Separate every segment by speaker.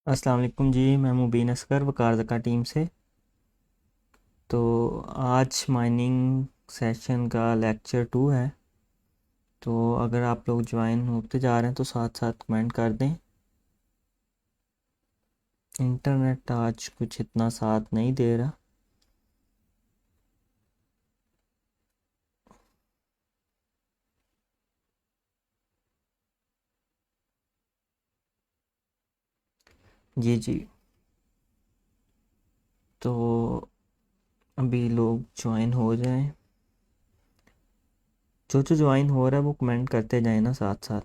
Speaker 1: अस्सलाम वालेकुम जी। मैं मुबीन असगर वकार ज़का टीम से। तो आज माइनिंग सेशन का लेक्चर 2 है। तो अगर आप लोग ज्वाइन होते जा रहे हैं तो साथ साथ कमेंट कर दें। इंटरनेट आज कुछ इतना साथ नहीं दे रहा। जी जी। तो अभी लोग ज्वाइन हो जाएं। जो जो ज्वाइन हो रहा है वो कमेंट करते जाएं ना साथ साथ।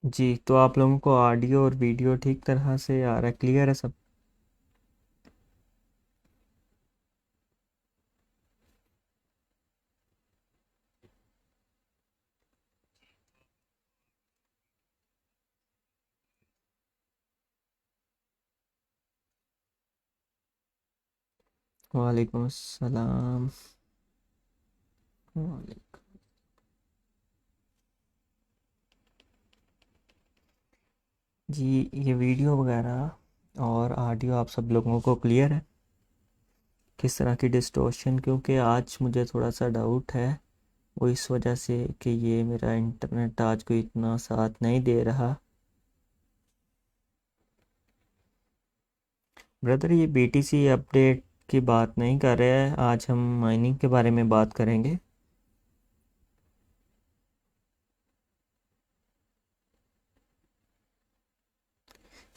Speaker 1: जी, तो आप लोगों को ऑडियो और वीडियो ठीक तरह से आ रहा है, क्लियर है सब? वालेकुम अस्सलाम। वालेकुम। जी, ये वीडियो वगैरह और ऑडियो आप सब लोगों को क्लियर है? किस तरह की डिस्टॉर्शन, क्योंकि आज मुझे थोड़ा सा डाउट है वो इस वजह से कि ये मेरा इंटरनेट आज कोई इतना साथ नहीं दे रहा। ब्रदर, ये बीटीसी अपडेट की बात नहीं कर रहे हैं, आज हम माइनिंग के बारे में बात करेंगे।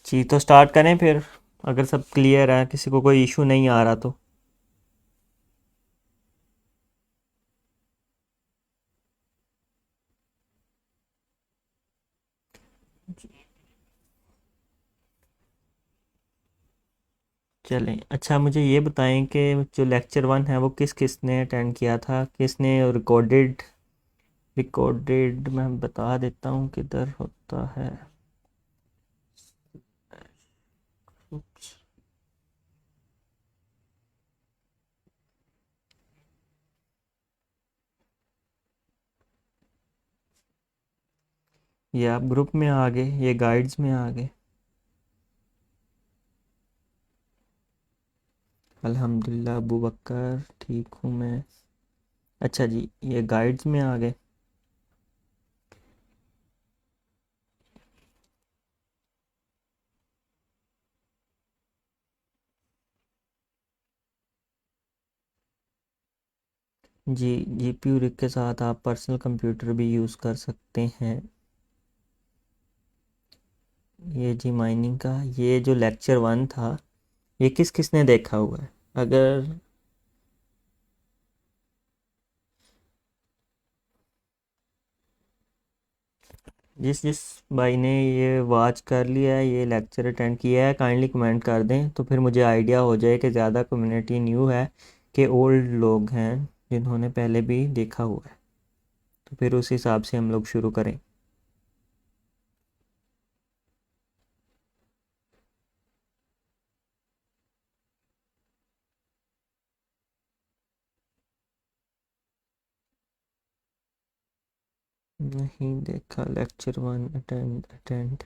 Speaker 1: जी, तो स्टार्ट करें फिर। अगर सब क्लियर है, किसी को कोई इशू नहीं आ रहा तो। चलें, अच्छा मुझे ये बताएं कि जो लेक्चर 1 है वो किस किस ने अटेंड किया था, किसने रिकॉर्डेड। रिकॉर्डेड मैं बता देता हूँ किधर होता है। ये आप ग्रुप में आ गए, ये गाइड्स में आ गए। अल्हम्दुलिल्लाह अबू बकर, ठीक हूँ मैं। अच्छा जी, ये गाइड्स में आ गए। जी, जीपीयू रिग के साथ आप पर्सनल कंप्यूटर भी यूज़ कर सकते हैं। ये जी माइनिंग का ये जो लेक्चर 1 था, ये किस किस ने देखा हुआ है? अगर जिस जिस भाई ने ये वॉच कर लिया है, ये लेक्चर अटेंड किया है, काइंडली कमेंट कर दें तो फिर मुझे आइडिया हो जाए कि ज़्यादा कम्युनिटी न्यू है कि ओल्ड लोग हैं जिन्होंने पहले भी देखा हुआ है। तो फिर उस हिसाब से हम लोग शुरू करें। नहीं देखा लेक्चर 1, अटेंड अटेंड।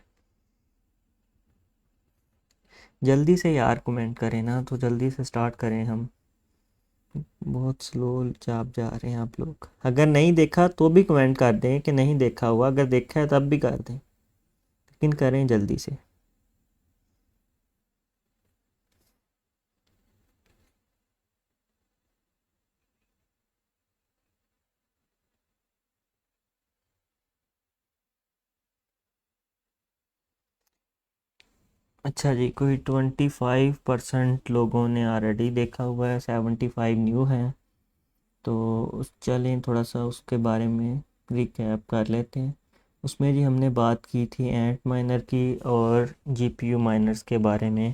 Speaker 1: जल्दी से यार कमेंट करें ना, तो जल्दी से स्टार्ट करें हम। बहुत स्लो चाप जा रहे हैं आप लोग। अगर नहीं देखा तो भी कमेंट कर दें कि नहीं देखा हुआ, अगर देखा है तब भी कर दें, लेकिन करें जल्दी से। अच्छा जी, कोई 25% लोगों ने ऑलरेडी देखा हुआ है, 75 न्यू हैं। तो उस चलें थोड़ा सा उसके बारे में रिकैप कर लेते हैं। उसमें जी हमने बात की थी एंट माइनर की और जीपीयू माइनर्स के बारे में।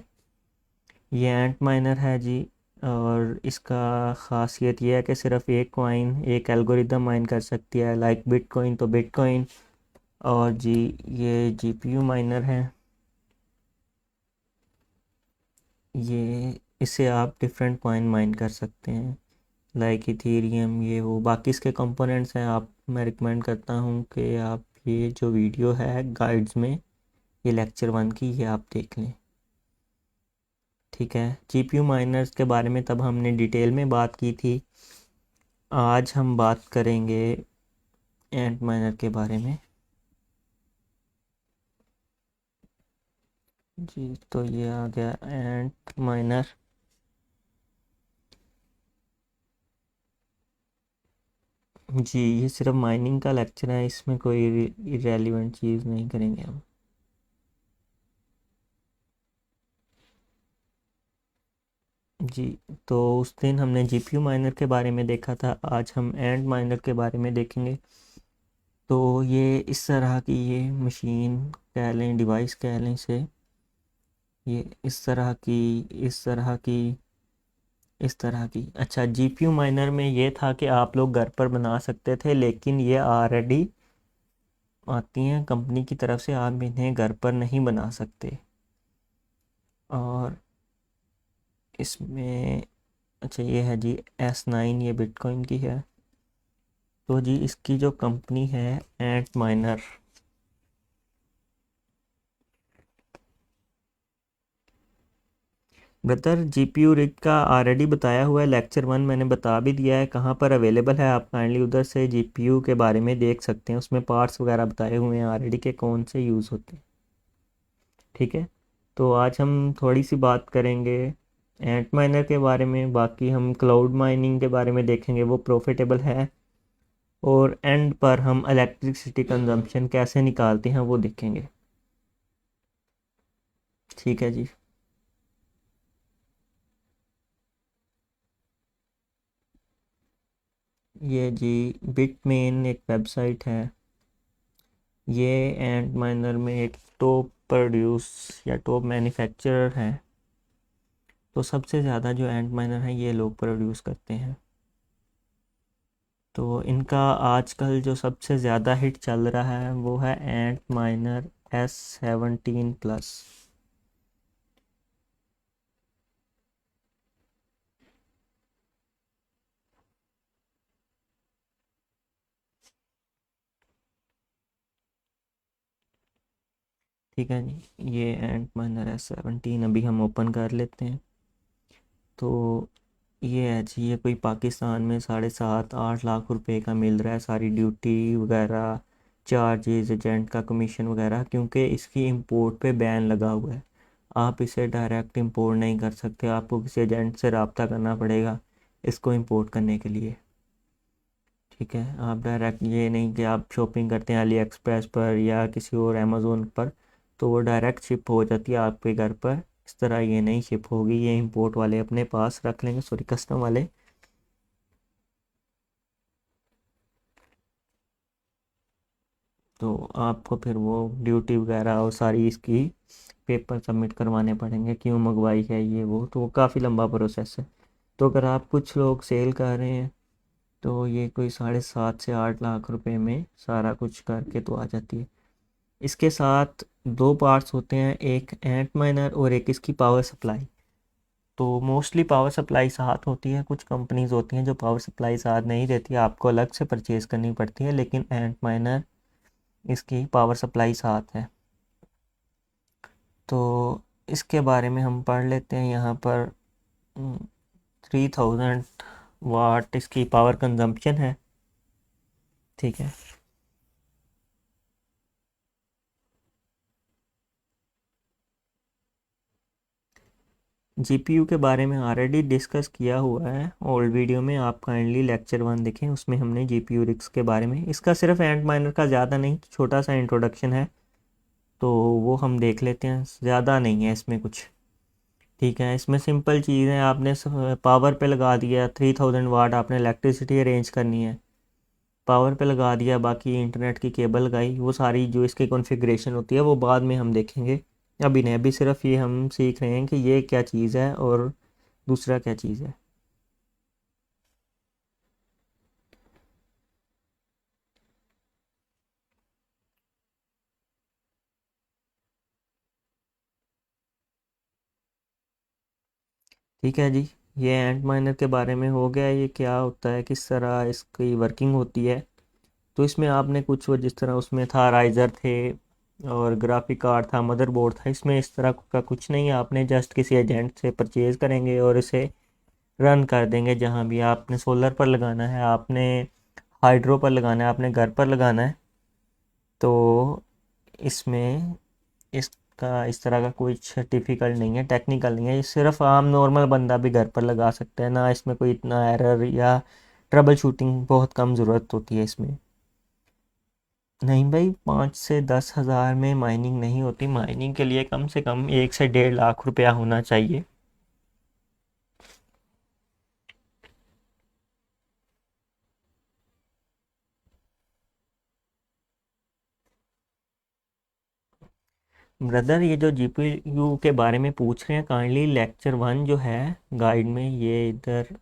Speaker 1: ये एंट माइनर है जी, और इसका ख़ासियत ये है कि सिर्फ एक कॉइन एक एल्गोरिदम माइन कर सकती है, लाइक बिटकॉइन तो बिटकॉइन। और जी ये जीपीयू माइनर है, ये इससे आप डिफरेंट कॉइन माइन कर सकते हैं, लाइक इथेरियम, ये वो बाकी इसके कंपोनेंट्स हैं। आप मैं रिकमेंड करता हूँ कि आप ये जो वीडियो है गाइड्स में, ये लेक्चर 1 की, ये आप देख लें। ठीक है, जीपीयू माइनर्स के बारे में तब हमने डिटेल में बात की थी। आज हम बात करेंगे एंट माइनर के बारे में। जी तो ये आ गया एंट माइनर। जी ये सिर्फ माइनिंग का लेक्चर है, इसमें कोई इरेलीवेंट चीज़ नहीं करेंगे हम। जी तो उस दिन हमने जीपीयू माइनर के बारे में देखा था, आज हम एंट माइनर के बारे में देखेंगे। तो ये इस तरह की ये मशीन कह लें, डिवाइस कह लें इसे, ये इस तरह की। अच्छा, जीपीयू माइनर में ये था कि आप लोग घर पर बना सकते थे, लेकिन ये ऑलरेडी आती हैं कंपनी की तरफ से, आप इन्हें घर पर नहीं बना सकते। और इसमें अच्छा ये है जी S9, ये बिटकॉइन की है। तो जी इसकी जो कंपनी है एंट माइनर, ब्रदर जीपीयू रिग का ऑलरेडी बताया हुआ है, लेक्चर 1 मैंने बता भी दिया है कहाँ पर अवेलेबल है। आप काइंडली उधर से जीपीयू के बारे में देख सकते हैं, उसमें पार्ट्स वगैरह बताए हुए हैं ऑलरेडी के कौन से यूज़ होते हैं। ठीक है, तो आज हम थोड़ी सी बात करेंगे एंट माइनर के बारे में, बाकी हम क्लाउड माइनिंग के बारे में देखेंगे, वो प्रॉफिटेबल है। और एंड पर हम इलेक्ट्रिसिटी कंजम्पशन कैसे निकालते हैं वो देखेंगे। ठीक है जी। ये जी बिटमेन एक वेबसाइट है, ये एंट माइनर में एक टॉप प्रोड्यूस या टॉप मैन्युफैक्चरर है। तो सबसे ज़्यादा जो एंट माइनर है ये लोग प्रोड्यूस करते हैं। तो इनका आजकल जो सबसे ज़्यादा हिट चल रहा है वो है एंट माइनर S17 प्लस। ठीक है जी, ये एंट माइनर S17 अभी हम ओपन कर लेते हैं। तो ये है जी, ये कोई पाकिस्तान में 7.5-8 लाख रुपए का मिल रहा है, सारी ड्यूटी वगैरह, चार्जेस, एजेंट का कमीशन वगैरह, क्योंकि इसकी इंपोर्ट पे बैन लगा हुआ है। आप इसे डायरेक्ट इंपोर्ट नहीं कर सकते, आपको किसी एजेंट से रब्ता करना पड़ेगा इसको इंपोर्ट करने के लिए। ठीक है, आप डायरेक्ट ये नहीं कि आप शॉपिंग करते हैं अली एक्सप्रेस पर या किसी और अमेज़ोन पर तो वो डायरेक्ट शिप हो जाती है आपके घर पर, इस तरह ये नहीं शिप होगी, ये इंपोर्ट वाले अपने पास रख लेंगे, सॉरी कस्टम वाले। तो आपको फिर वो ड्यूटी वगैरह और सारी इसकी पेपर सबमिट करवाने पड़ेंगे, क्यों मंगवाई है ये वो, तो वो काफ़ी लंबा प्रोसेस है। तो अगर आप कुछ लोग सेल कर रहे हैं तो ये कोई 7.5 से 8 लाख रुपए में सारा कुछ करके तो आ जाती है। इसके साथ दो पार्ट्स होते हैं, एक एंट माइनर और एक इसकी पावर सप्लाई। तो मोस्टली पावर सप्लाई साथ होती है, कुछ कंपनीज होती हैं जो पावर सप्लाई साथ नहीं देती, आपको अलग से परचेज़ करनी पड़ती है, लेकिन एंट माइनर इसकी पावर सप्लाई साथ है। तो इसके बारे में हम पढ़ लेते हैं यहाँ पर। 3000 वाट इसकी पावर कंजम्पशन है। ठीक है, जीपीयू के बारे में ऑलरेडी डिस्कस किया हुआ है ओल्ड वीडियो में, आप काइंडली लेक्चर 1 देखें, उसमें हमने जीपीयू रिक्स के बारे में, इसका सिर्फ एंट माइनर का ज़्यादा नहीं छोटा सा इंट्रोडक्शन है, तो वो हम देख लेते हैं, ज़्यादा नहीं है इसमें कुछ। ठीक है, इसमें सिंपल चीज़ है, आपने पावर पे लगा दिया 3000 वाट, आपने इलेक्ट्रिसिटी अरेंज करनी है, पावर पे लगा दिया, बाकी इंटरनेट की केबल लगाई, वो सारी जो इसकी कॉन्फ़िगरेशन होती है वो बाद में हम देखेंगे। अभी नहीं, अभी सिर्फ ये हम सीख रहे हैं कि ये क्या चीज़ है और दूसरा क्या चीज़ है। ठीक है जी, ये एंट माइनर के बारे में हो गया। ये क्या होता है, किस तरह इसकी वर्किंग होती है। तो इसमें आपने कुछ वो जिस तरह उसमें था राइज़र थे और ग्राफिक कार्ड था, मदरबोर्ड था, इसमें इस तरह का कुछ नहीं है। आपने जस्ट किसी एजेंट से परचेज़ करेंगे और इसे रन कर देंगे। जहाँ भी आपने सोलर पर लगाना है, आपने हाइड्रो पर लगाना है, आपने घर पर लगाना है, तो इसमें इसका इस तरह का कुछ डिफ़िकल्ट नहीं है, टेक्निकल नहीं है। ये सिर्फ आम नॉर्मल बंदा भी घर पर लगा सकता है ना। इसमें कोई इतना एरर या ट्रबल शूटिंग बहुत कम ज़रूरत होती है इसमें। नहीं भाई, 5 से 10 हज़ार में माइनिंग नहीं होती। माइनिंग के लिए कम से कम 1 से 1.5 लाख रुपया होना चाहिए। ब्रदर, ये जो जीपीयू के बारे में पूछ रहे हैं, काइंडली लेक्चर 1 जो है गाइड में, ये इधर।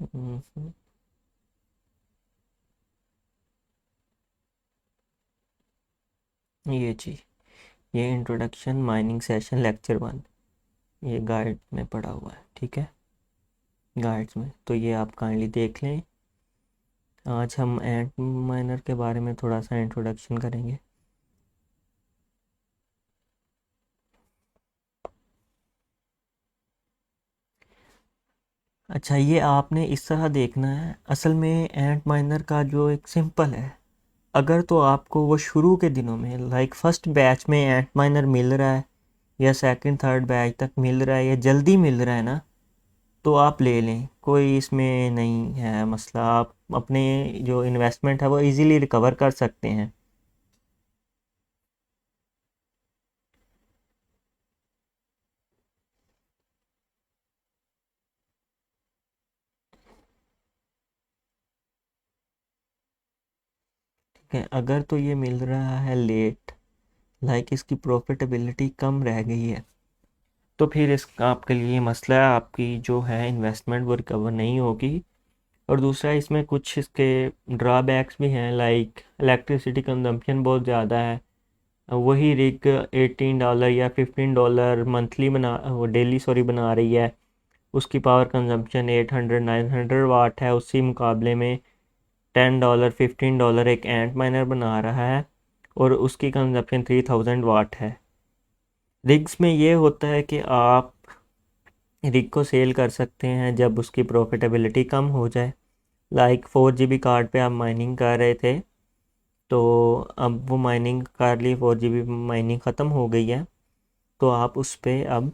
Speaker 1: हम्म, ये जी, ये इंट्रोडक्शन माइनिंग सेशन लेक्चर 1, ये गाइड में पड़ा हुआ है, ठीक है, गाइड्स में। तो ये आप काइंडली देख लें। आज हम एंट माइनर के बारे में थोड़ा सा इंट्रोडक्शन करेंगे। अच्छा, ये आपने इस तरह देखना है। असल में एंट माइनर का जो एक सिंपल है, अगर तो आपको वो शुरू के दिनों में लाइक फर्स्ट बैच में एंट माइनर मिल रहा है, या सेकंड थर्ड बैच तक मिल रहा है, या जल्दी मिल रहा है ना, तो आप ले लें, कोई इसमें नहीं है मसला। आप अपने जो इन्वेस्टमेंट है वो इजीली रिकवर कर सकते हैं। ठीक है, अगर तो ये मिल रहा है लेट, लाइक इसकी प्रॉफिटेबिलिटी कम रह गई है, तो फिर इस आपके लिए मसला है, आपकी जो है इन्वेस्टमेंट वो रिकवर नहीं होगी। और दूसरा, इसमें कुछ इसके ड्रॉबैक्स भी हैं, लाइक इलेक्ट्रिसिटी कंजम्पशन बहुत ज़्यादा है। वही रिग $18 या $15 मंथली बना, वो डेली सॉरी बना रही है, उसकी पावर कंजम्पशन 800-900 वाट है। उसी मुकाबले में $10-15 एक एंट माइनर बना रहा है और उसकी कंजप्शन 3000 वाट है। रिग्स में ये होता है कि आप रिग को सेल कर सकते हैं जब उसकी प्रॉफिटेबिलिटी कम हो जाए। लाइक 4 GB कार्ड पे आप माइनिंग कर रहे थे, तो अब वो माइनिंग कर ली, 4 GB माइनिंग ख़त्म हो गई है, तो आप उस पे अब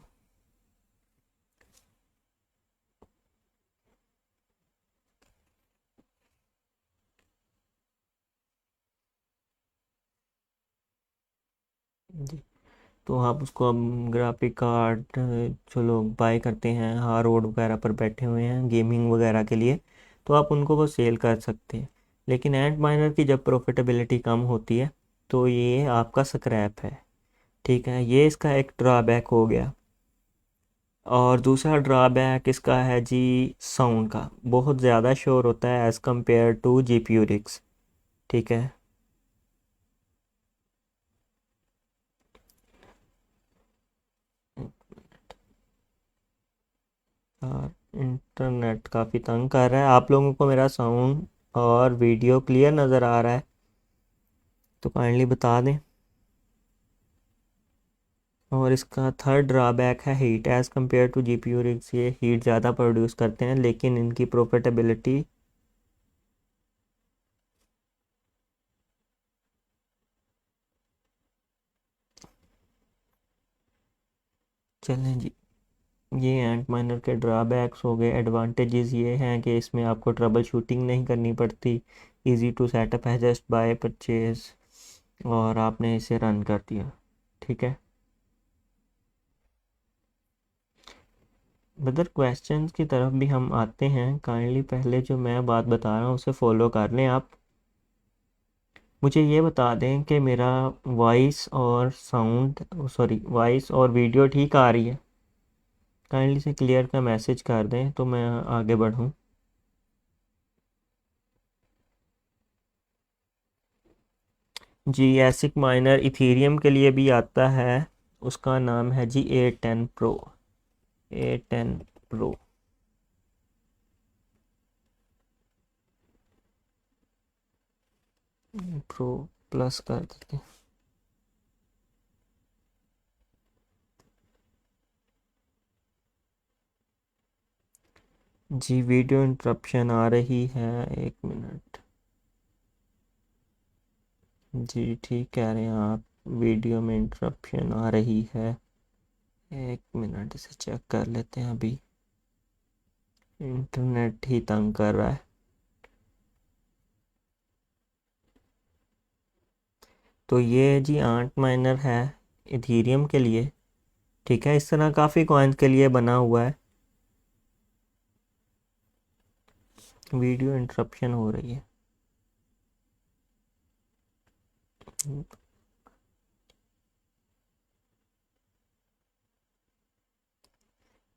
Speaker 1: जी, तो आप उसको अब ग्राफिक कार्ड जो लोग बाय करते हैं, हाँ रोड वगैरह पर बैठे हुए हैं गेमिंग वगैरह के लिए, तो आप उनको वो सेल कर सकते हैं। लेकिन एंट माइनर की जब प्रॉफिटेबिलिटी कम होती है, तो ये आपका स्क्रैप है। ठीक है, ये इसका एक ड्रॉबैक हो गया। और दूसरा ड्रॉबैक इसका है जी, साउंड का बहुत ज़्यादा शोर होता है as compare to GPU rigs. ठीक है। और इंटरनेट काफ़ी तंग कर रहा है। आप लोगों को मेरा साउंड और वीडियो क्लियर नज़र आ रहा है तो काइंडली बता दें। और इसका थर्ड ड्रॉबैक है heat, as compare to GPU rigs ये हीट ज़्यादा प्रोड्यूस करते हैं, लेकिन इनकी प्रॉफिटेबिलिटी। चलें जी, ये एंट माइनर के ड्रॉबैक्स हो गए। एडवांटेजेस ये हैं कि इसमें आपको ट्रबल शूटिंग नहीं करनी पड़ती, इजी टू सेटअप है, जस्ट बाय परचेज और आपने इसे रन कर दिया। ठीक है। ब्रदर क्वेश्चंस की तरफ भी हम आते हैं, काइंडली पहले जो मैं बात बता रहा हूँ उसे फॉलो कर लें आप। मुझे ये बता दें कि मेरा वॉइस और साउंड, सॉरी वॉइस और वीडियो ठीक आ रही है। काइंडली से क्लियर का मैसेज कर दें तो मैं आगे बढ़ूँ। जी एसिक माइनर इथीरियम के लिए भी आता है, उसका नाम है जी A10 pro. A10 pro. Pro plus कर देते हैं। जी वीडियो इंटरप्शन आ रही है, 1 मिनट। जी ठीक कह रहे हैं आप, वीडियो में इंटरप्शन आ रही है। 1 मिनट इसे चेक कर लेते हैं, अभी इंटरनेट ही तंग कर रहा है। तो ये जी आंट माइनर है इथीरियम के लिए, ठीक है। इस तरह काफ़ी कॉइन्स के लिए बना हुआ है। वीडियो इंटरप्शन हो रही है।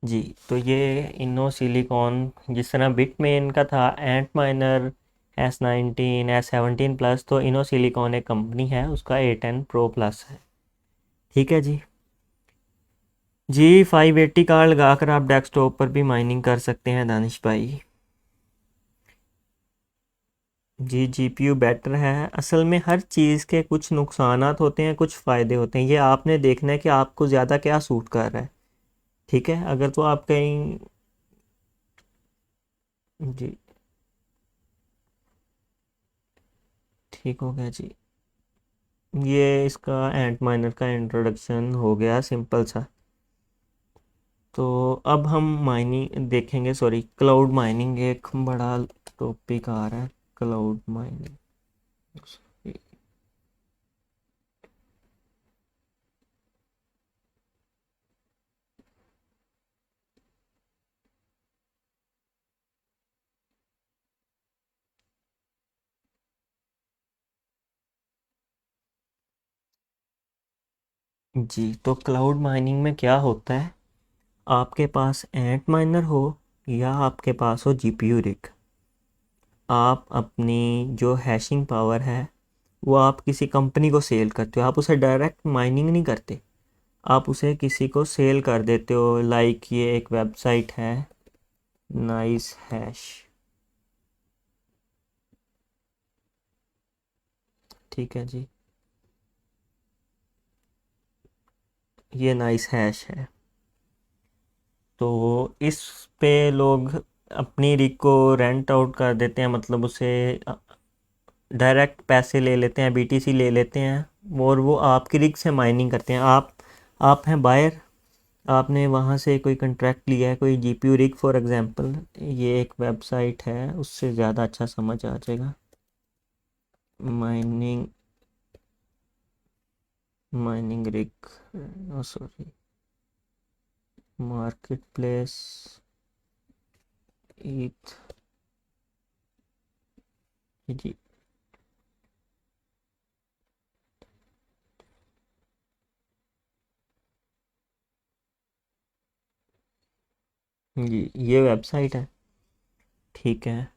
Speaker 1: जी तो ये इनो सिलिकॉन, जिस तरह बिट में इनका था एंट माइनर S19 S17 प्लस, तो इनो सिलिकॉन एक कंपनी है, उसका A10 प्रो प्लस है। ठीक है जी। जी 580 कार्ड लगाकर आप डेस्कटॉप पर भी माइनिंग कर सकते हैं दानिश भाई। जी जीपीयू बेटर है। असल में हर चीज़ के कुछ नुकसानात होते हैं, कुछ फ़ायदे होते हैं, ये आपने देखना है कि आपको ज़्यादा क्या सूट कर रहा है। ठीक है, अगर तो आप कहीं। जी ठीक हो गया जी। ये इसका एंट माइनर का इंट्रोडक्शन हो गया सिंपल सा। तो अब हम माइनिंग देखेंगे, सॉरी क्लाउड माइनिंग एक बड़ा टॉपिक आ रहा है, क्लाउड माइनिंग। जी तो क्लाउड माइनिंग में क्या होता है, आपके पास एंट माइनर हो या आपके पास हो जीपीयू रिग, आप अपनी जो हैशिंग पावर है वो आप किसी कंपनी को सेल करते हो। आप उसे डायरेक्ट माइनिंग नहीं करते, आप उसे किसी को सेल कर देते हो। लाइक ये एक वेबसाइट है नाइस हैश, ठीक है जी। ये नाइस हैश है। तो इस पे लोग अपनी रिग को रेंट आउट कर देते हैं, मतलब उसे डायरेक्ट पैसे ले लेते हैं, बीटीसी ले लेते हैं और वो आपकी रिग से माइनिंग करते हैं। आप हैं बायर, आपने वहाँ से कोई कंट्रैक्ट लिया है, कोई जीपीयू रिग फॉर एग्जांपल। ये एक वेबसाइट है, उससे ज़्यादा अच्छा समझ आ जाएगा। Mining, mining rig, sorry market place ETH. जी जी ये वेबसाइट है, ठीक है।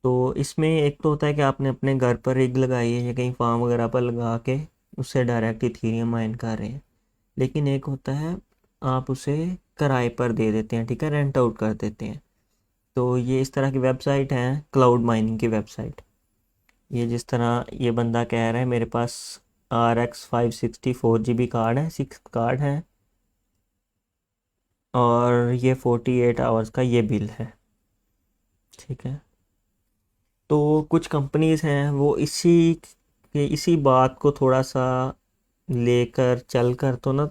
Speaker 1: तो इसमें एक तो होता है कि आपने अपने घर पर रिग लगाई है या कहीं फार्म वगैरह पर लगा के उससे डायरेक्ट इथीरियम माइन कर रहे हैं। लेकिन एक होता है आप उसे किराए पर दे देते हैं, ठीक है, रेंट आउट कर देते हैं। तो ये इस तरह की वेबसाइट है, क्लाउड माइनिंग की वेबसाइट। ये जिस तरह ये बंदा कह रहा है मेरे पास RX 560 4 GB कार्ड है, 6 कार्ड हैं, और ये 48 आवर्स का ये बिल है, ठीक है। तो कुछ कंपनीज हैं वो इसी बात को थोड़ा सा लेकर चल कर तो ना,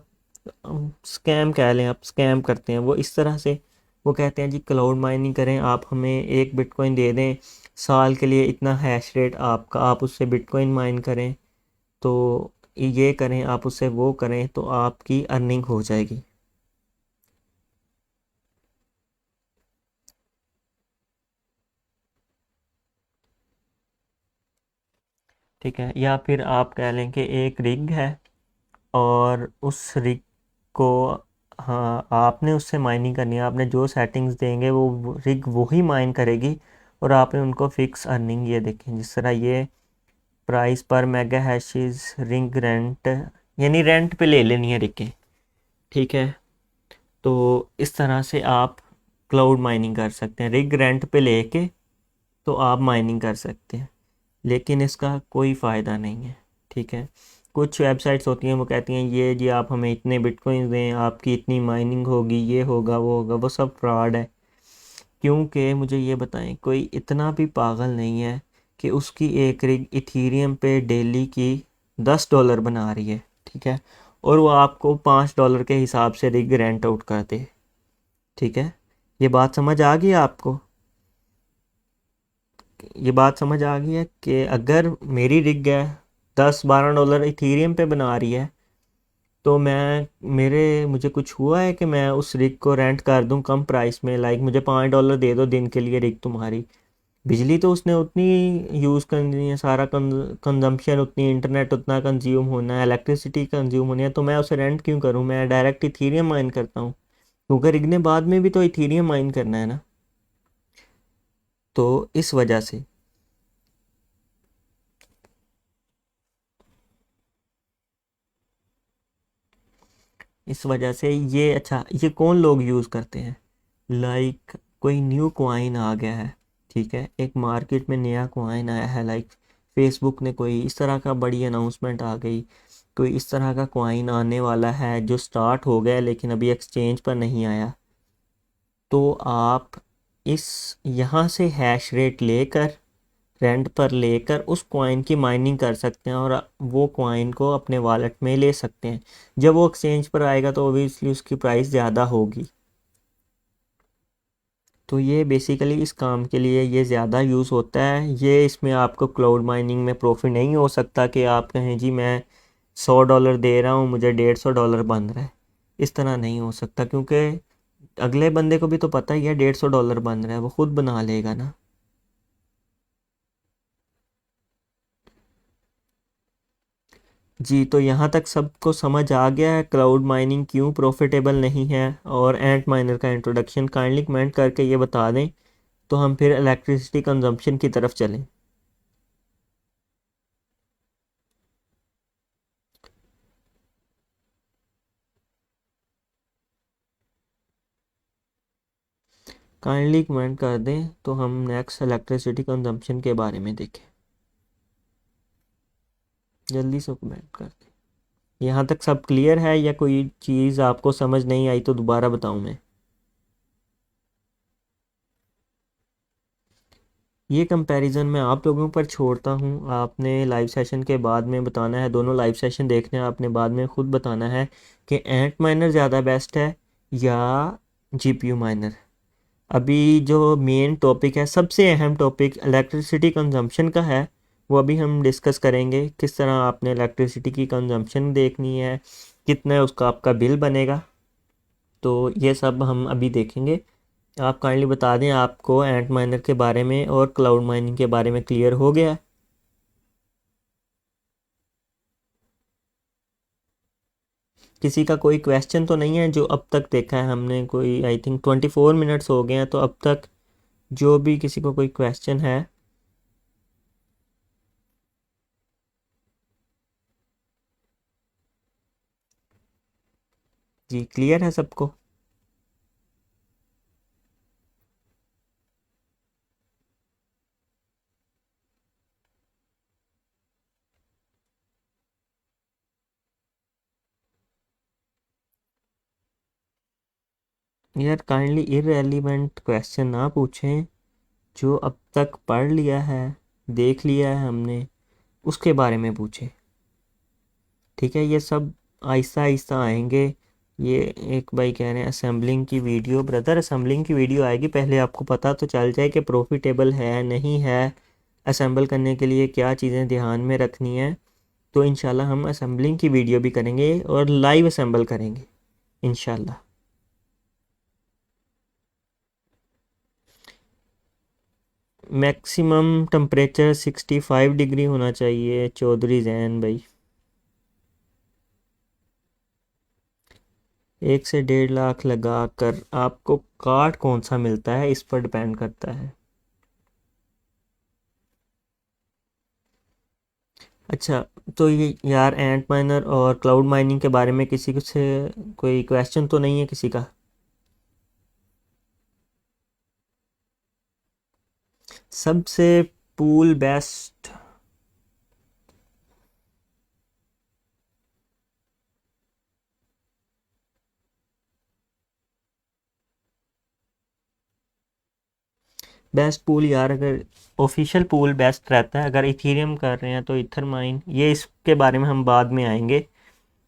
Speaker 1: स्कैम कह लें आप, स्कैम करते हैं वो इस तरह से। वो कहते हैं जी क्लाउड माइनिंग करें, आप हमें 1 बिटकॉइन दे दें, साल के लिए इतना हैश रेट आपका, आप उससे बिटकॉइन माइन करें, तो ये करें आप उससे वो करें तो आपकी अर्निंग हो जाएगी। ठीक है, या फिर आप कह लें कि एक रिग है और उस रिग को, हाँ, आपने उससे माइनिंग करनी है। आपने जो सेटिंग्स देंगे वो रिग वही माइन करेगी और आपने उनको फिक्स अर्निंग, ये देखें जिस तरह ये प्राइस पर मेगा हैशेस रिंग रेंट, यानी रेंट पे ले लेनी है रिगें। ठीक है, तो इस तरह से आप क्लाउड माइनिंग कर सकते हैं, रिग रेंट पे लेके तो आप माइनिंग कर सकते हैं, लेकिन इसका कोई फ़ायदा नहीं है। ठीक है, कुछ वेबसाइट्स होती हैं वो कहती हैं ये जी आप हमें इतने बिटकॉइंस दें, आपकी इतनी माइनिंग होगी, ये होगा वो होगा, वो सब फ्रॉड है। क्योंकि मुझे ये बताएं, कोई इतना भी पागल नहीं है कि उसकी एक रिग इथीरियम पे डेली की $10 बना रही है। ठीक है, और वो आपको $5 के हिसाब से रिग रेंट आउट कर दे। ठीक है, ये बात समझ आ गई आपको? ये बात समझ आ गई है कि अगर मेरी रिग है $10-12 इथीरियम पे बना रही है, तो मुझे कुछ हुआ है कि मैं उस रिग को रेंट कर दूं कम प्राइस में, लाइक मुझे $5 दे दो दिन के लिए रिग तुम्हारी। बिजली तो उसने उतनी यूज़ करनी है, सारा कंजम्पशन उतनी, इंटरनेट उतना कंज्यूम होना है, इलेक्ट्रिसिटी कंज्यूम होनी है, तो मैं उसे रेंट क्यों करूं? मैं डायरेक्ट इथीरियम माइन करता हूं, क्योंकि रिग ने बाद में भी तो इथीरियम माइन करना है ना। तो इस वजह से ये, अच्छा, ये कौन लोग यूज़ करते हैं? लाइक कोई न्यू कॉइन आ गया है, ठीक है, एक मार्केट में नया कॉइन आया है, लाइक फेसबुक ने कोई इस तरह का बड़ी अनाउंसमेंट आ गई, कोई इस तरह का कॉइन आने वाला है जो स्टार्ट हो गया है लेकिन अभी एक्सचेंज पर नहीं आया, तो आप इस यहाँ से हैश रेट लेकर, रेंट पर लेकर उस कॉइन की माइनिंग कर सकते हैं और वो कॉइन को अपने वॉलेट में ले सकते हैं। जब वो एक्सचेंज पर आएगा तो ओबियसली उसकी प्राइस ज़्यादा होगी। तो ये बेसिकली इस काम के लिए ये ज़्यादा यूज़ होता है। ये इसमें आपको क्लाउड माइनिंग में प्रॉफिट नहीं हो सकता कि आप कहें जी मैं $100 दे रहा हूँ, मुझे $150 बन रहा है। इस तरह नहीं हो सकता, क्योंकि अगले बंदे को भी तो पता ही है $150 बन रहा है, वो खुद बना लेगा ना। जी, तो यहाँ तक सबको समझ आ गया है क्लाउड माइनिंग क्यों प्रॉफिटेबल नहीं है, और एंट माइनर का इंट्रोडक्शन काइंडली कमेंट करके ये बता दें, तो हम फिर इलेक्ट्रिसिटी कंजम्पशन की तरफ चलें। काइंडली कमेंट कर दें तो हम नेक्स्ट इलेक्ट्रिसिटी कंजम्पशन के बारे में देखें। जल्दी से कमेंट कर दें। यहाँ तक सब क्लियर है या कोई चीज़ आपको समझ नहीं आई तो दोबारा बताऊँ मैं? ये कंपैरिजन मैं आप लोगों पर छोड़ता हूँ, आपने लाइव सेशन के बाद में बताना है, दोनों लाइव सेशन देखने हैं आपने, बाद में खुद बताना है कि एंट माइनर ज़्यादा बेस्ट है या जीपीयू माइनर। अभी जो मेन टॉपिक है, सबसे अहम टॉपिक इलेक्ट्रिसिटी कंजम्पशन का है, वो अभी हम डिस्कस करेंगे। किस तरह आपने इलेक्ट्रिसिटी की कंजम्पशन देखनी है, कितना उसका आपका बिल बनेगा, तो ये सब हम अभी देखेंगे। आप काइंडली बता दें आपको एंट माइनर के बारे में और क्लाउड माइनिंग के बारे में क्लियर हो गया है? किसी का कोई क्वेश्चन तो नहीं है जो अब तक देखा है हमने? कोई, आई थिंक 24 मिनट्स हो गए हैं, तो अब तक जो भी किसी को कोई क्वेश्चन है। जी, क्लियर है सबको? यार काइंडली इररेलीवेंट क्वेश्चन ना पूछें, जो अब तक पढ़ लिया है, देख लिया है हमने, उसके बारे में पूछें। ठीक है, ये सब आहिस्ता आहिस्ता आएंगे। ये एक भाई कह रहे हैं असेंबलिंग की वीडियो, ब्रदर असेंबलिंग की वीडियो आएगी, पहले आपको पता तो चल जाए कि प्रॉफिटेबल है नहीं है, असेंबल करने के लिए क्या चीज़ें ध्यान में रखनी है। तो इंशाल्लाह हम असेंबलिंग की वीडियो भी करेंगे और लाइव असेंबल करेंगे इंशाल्लाह। मैक्सिमम टेम्परेचर 65 डिग्री होना चाहिए चौधरी जैन भाई। 1 से 1.5 लाख लगा कर आपको कार्ड कौन सा मिलता है इस पर डिपेंड करता है। अच्छा, तो ये यार एंट माइनर और क्लाउड माइनिंग के बारे में किसी को से कोई क्वेश्चन तो नहीं है किसी का? सबसे पूल बेस्ट। बेस्ट पूल यार, अगर ऑफिशियल पूल बेस्ट रहता है, अगर इथीरियम कर रहे हैं तो इथर माइन, ये इसके बारे में हम बाद में आएंगे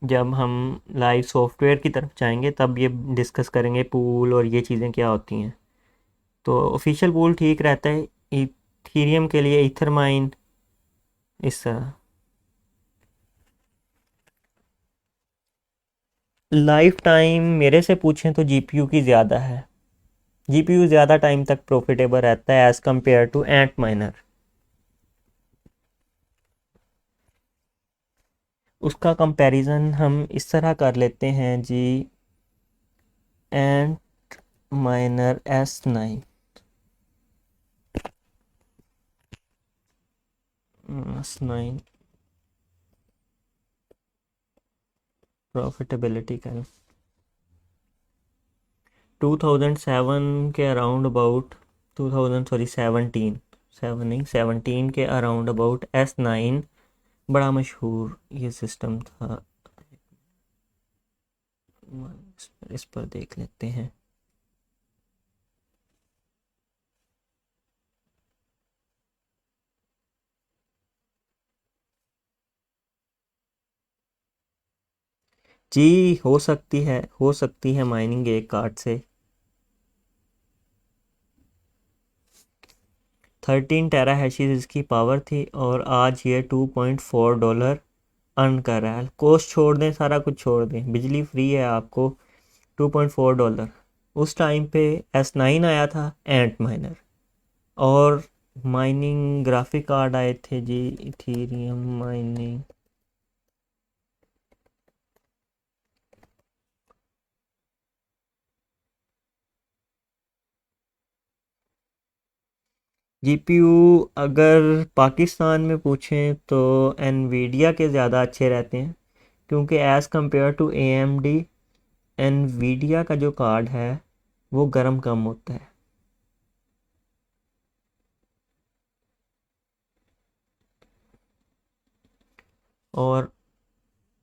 Speaker 1: जब हम लाइव सॉफ्टवेयर की तरफ जाएंगे, तब ये डिस्कस करेंगे पूल और ये चीज़ें क्या होती हैं। तो ऑफिशियल पूल ठीक रहता है इथीरियम के लिए, इथर माइन इस तरह। लाइफ टाइम मेरे से पूछें तो जीपीयू की ज़्यादा है। जीपीयू ज़्यादा टाइम तक प्रॉफिटेबल रहता है as compare to Antminer. उसका कंपैरिजन हम इस तरह कर लेते हैं जी। एंट माइनर S9, S9 प्रॉफिटेबिलिटी का 2007 के अराउंड अबाउट, 2000 सॉरी 17, 7 नहीं 17 के अराउंड अबाउट S9 बड़ा मशहूर ये सिस्टम था। इस पर देख लेते हैं जी। हो सकती है माइनिंग एक कार्ड से। 13 टेरा इसकी पावर थी और आज ये $2.4 अर्न कर रहा है। कॉस्ट छोड़ दें, सारा कुछ छोड़ दें, बिजली फ्री है आपको। $2.4 उस टाइम पे S9 आया था एंट माइनर, और माइनिंग ग्राफिक कार्ड आए थे जी, इथीरियम माइनिंग। जीपीयू अगर पाकिस्तान में पूछें तो एनवीडिया के ज़्यादा अच्छे रहते हैं, क्योंकि as compare to AMD Nvidia का जो कार्ड है वो गर्म कम होता है। और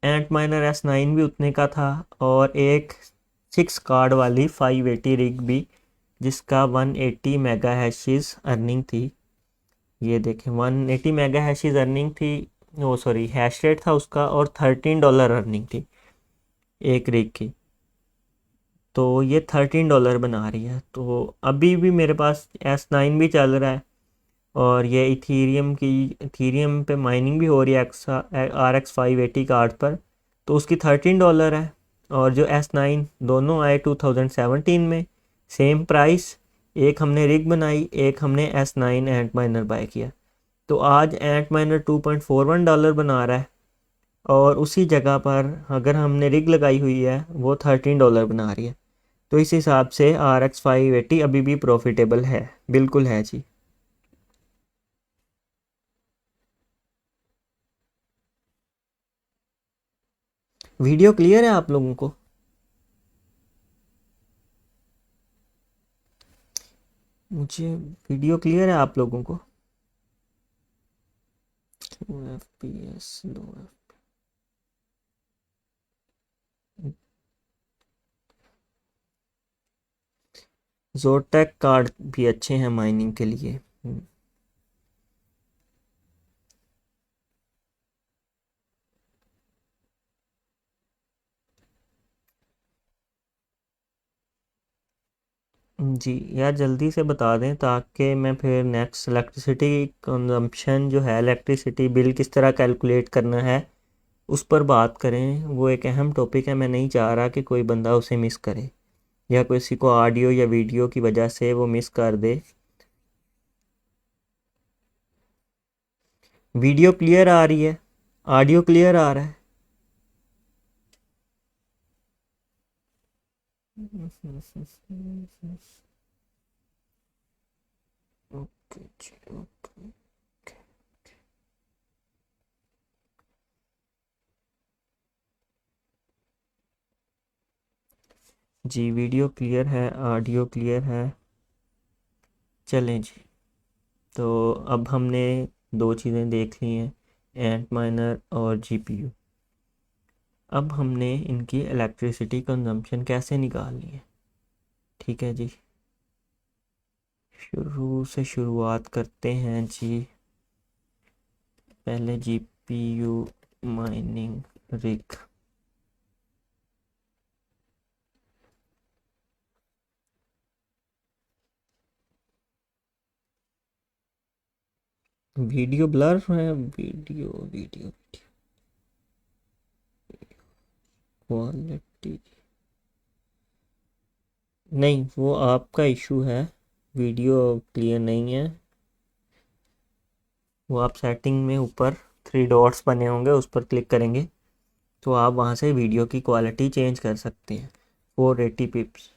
Speaker 1: एंट माइनर S9 भी उतने का था, और एक 6 कार्ड वाली 580 रिग भी, जिसका 180 मेगा हैशेस अर्निंग थी। ये देखें 180 मेगा हैशेस अर्निंग थी, वो सॉरी हैश रेट था उसका, और $13 अर्निंग थी एक रिग की। तो ये $13 बना रही है। तो अभी भी मेरे पास S9 भी चल रहा है, और ये इथीरियम पे माइनिंग भी हो रही है RX 580 कार्ड पर, तो उसकी $13 है। और जो S9 दोनों आए 2017 में, सेम प्राइस। एक हमने रिग बनाई, एक हमने S9 एंट माइनर बाय किया। तो आज एंट माइनर $2.41 बना रहा है, और उसी जगह पर अगर हमने रिग लगाई हुई है वो $13 बना रही है। तो इस हिसाब से RX 580 अभी भी प्रॉफिटेबल है, बिल्कुल है जी। वीडियो क्लियर है आप लोगों को? मुझे वीडियो क्लियर है आप लोगों को? FPS लो। जोटेक कार्ड भी अच्छे हैं माइनिंग के लिए। जी यार, जल्दी से बता दें ताकि मैं फिर नेक्स्ट इलेक्ट्रिसिटी कंजम्पशन जो है, इलेक्ट्रिसिटी बिल किस तरह कैलकुलेट करना है, उस पर बात करें। वो एक अहम टॉपिक है, मैं नहीं चाह रहा कि कोई बंदा उसे मिस करे, या किसी को ऑडियो या वीडियो की वजह से वो मिस कर दे। वीडियो क्लियर आ रही है, ऑडियो क्लियर आ रहा है? ओके जी, ओके। जी वीडियो क्लियर है, ऑडियो क्लियर है। चलें जी। तो अब हमने दो चीज़ें देख ली हैं, एंट माइनर और जीपीयू। अब हमने इनकी इलेक्ट्रिसिटी कंजम्पशन कैसे निकालनी है। ठीक है जी, शुरू से शुरुआत करते हैं जी। पहले GPU mining rig. Video blur है, वीडियो वीडियो क्वालिटी नहीं, वो आपका इशू है, वीडियो क्लियर नहीं है। वो आप सेटिंग में ऊपर थ्री डॉट्स बने होंगे, उस पर क्लिक करेंगे तो आप वहाँ से वीडियो की क्वालिटी चेंज कर सकते हैं। 480 पिप्स।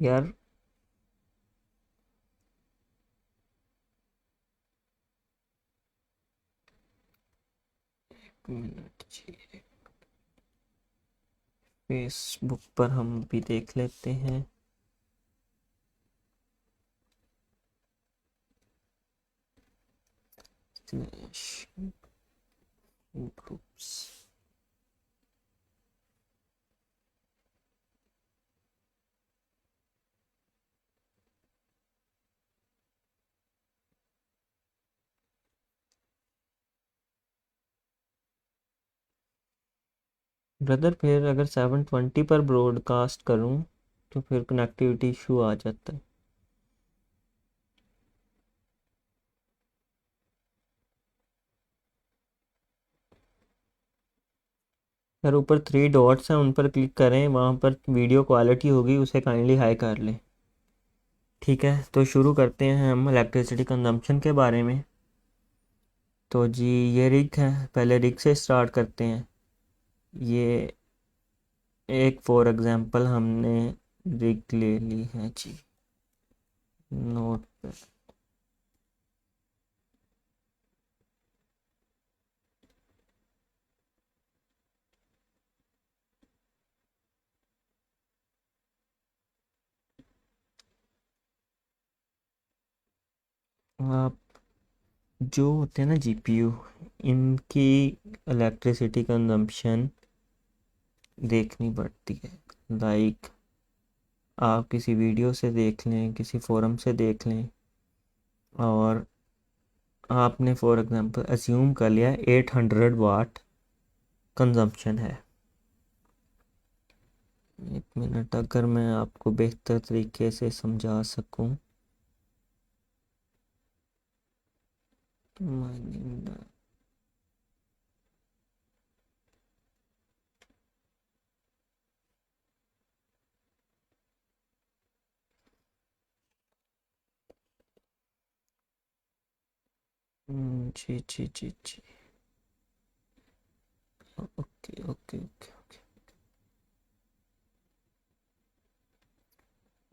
Speaker 1: यार मिनट जी, फेसबुक पर हम भी देख लेते हैं। ग्रुप्स। ब्रदर फिर अगर 720 पर ब्रॉडकास्ट करूं तो फिर कनेक्टिविटी इशू आ जाता है। यार ऊपर थ्री डॉट्स हैं, उन पर क्लिक करें, वहाँ पर वीडियो क्वालिटी होगी, उसे काइंडली हाई कर लें। ठीक है, तो शुरू करते हैं हम इलेक्ट्रिसिटी कंजम्पशन के बारे में। तो जी ये रिग है, पहले रिग से स्टार्ट करते हैं। ये एक फॉर एग्जांपल हमने रिग ले ली है जी, नोट पे। आप जो होते हैं ना जीपीयू, इनकी इलेक्ट्रिसिटी कंजम्पशन देखनी पड़ती है। लाइक आप किसी वीडियो से देख लें, किसी फोरम से देख लें, और आपने फॉर एग्जांपल अज्यूम कर लिया 800 वाट कंजम्पशन है। एक मिनट, अगर मैं आपको बेहतर तरीके से समझा सकूं। माइनिंग। जी जी जी जी। ओके ओके ओके ओके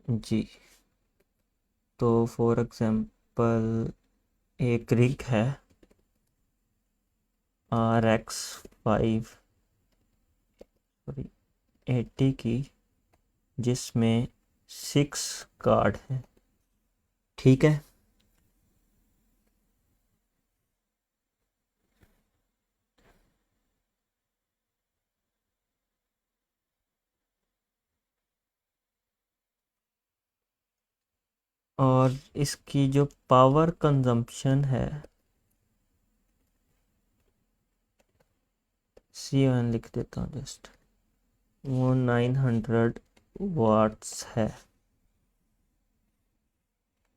Speaker 1: जी। तो फॉर एग्जांपल एक रिग है RX 5 80 की, जिसमें 6 कार्ड हैं। ठीक है, और इसकी जो पावर कंजम्पशन है, C1 लिख देता हूँ जस्ट, वो 900 वाट्स है।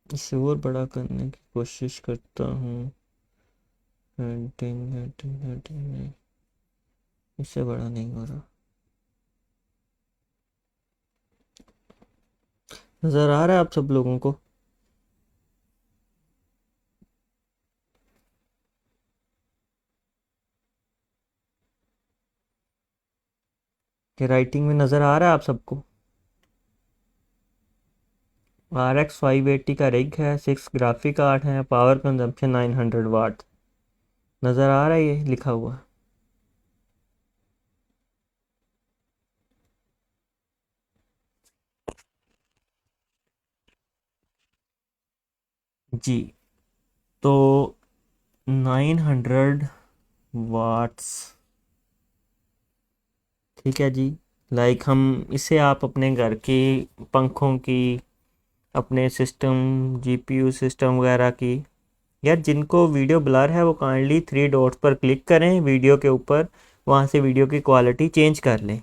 Speaker 1: इसे और बड़ा करने की कोशिश करता हूँ। नहीं, इससे बड़ा नहीं हो रहा। नज़र आ रहा है आप सब लोगों को? कि राइटिंग में नज़र आ रहा है आप सबको? RX 580 का रिग है, 6 ग्राफिक कार्ड है, पावर कंजम्पशन 900 वाट। नज़र आ रहा है ये लिखा हुआ? जी। तो 900 वाट्स, ठीक है जी। लाइक हम इसे आप अपने घर की पंखों की, अपने सिस्टम, जीपीयू सिस्टम वगैरह की, या जिनको वीडियो ब्लर है वो काइंडली 3 डॉट्स पर क्लिक करें वीडियो के ऊपर, वहाँ से वीडियो की क्वालिटी चेंज कर लें।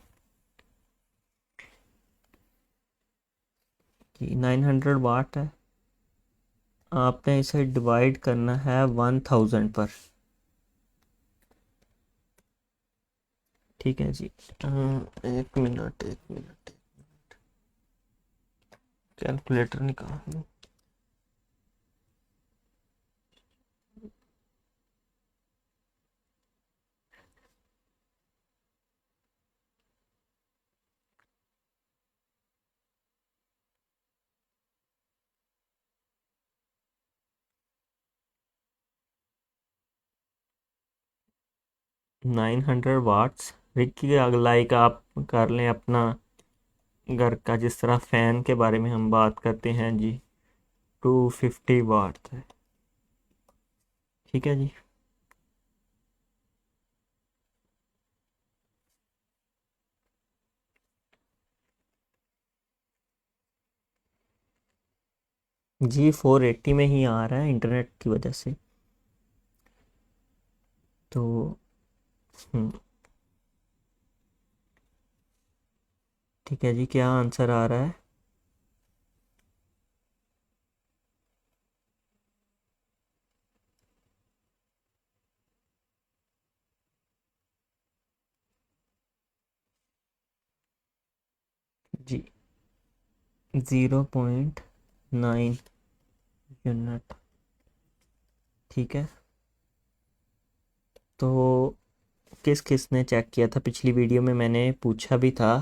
Speaker 1: कि 900 वाट है, आपने इसे डिवाइड करना है 1000 पर। ठीक है जी। 1 मिनट, कैलकुलेटर निकाल। 900 वाट्स रिक्की, लाइक आप कर लें अपना घर का, जिस तरह फ़ैन के बारे में हम बात करते हैं जी, 250 वाट है। ठीक है जी। जी 480 में ही आ रहा है इंटरनेट की वजह से। तो ठीक है जी, क्या आंसर आ रहा है? जी 0.9 यूनिट। ठीक है। तो किस किस ने चेक किया था? पिछली वीडियो में मैंने पूछा भी था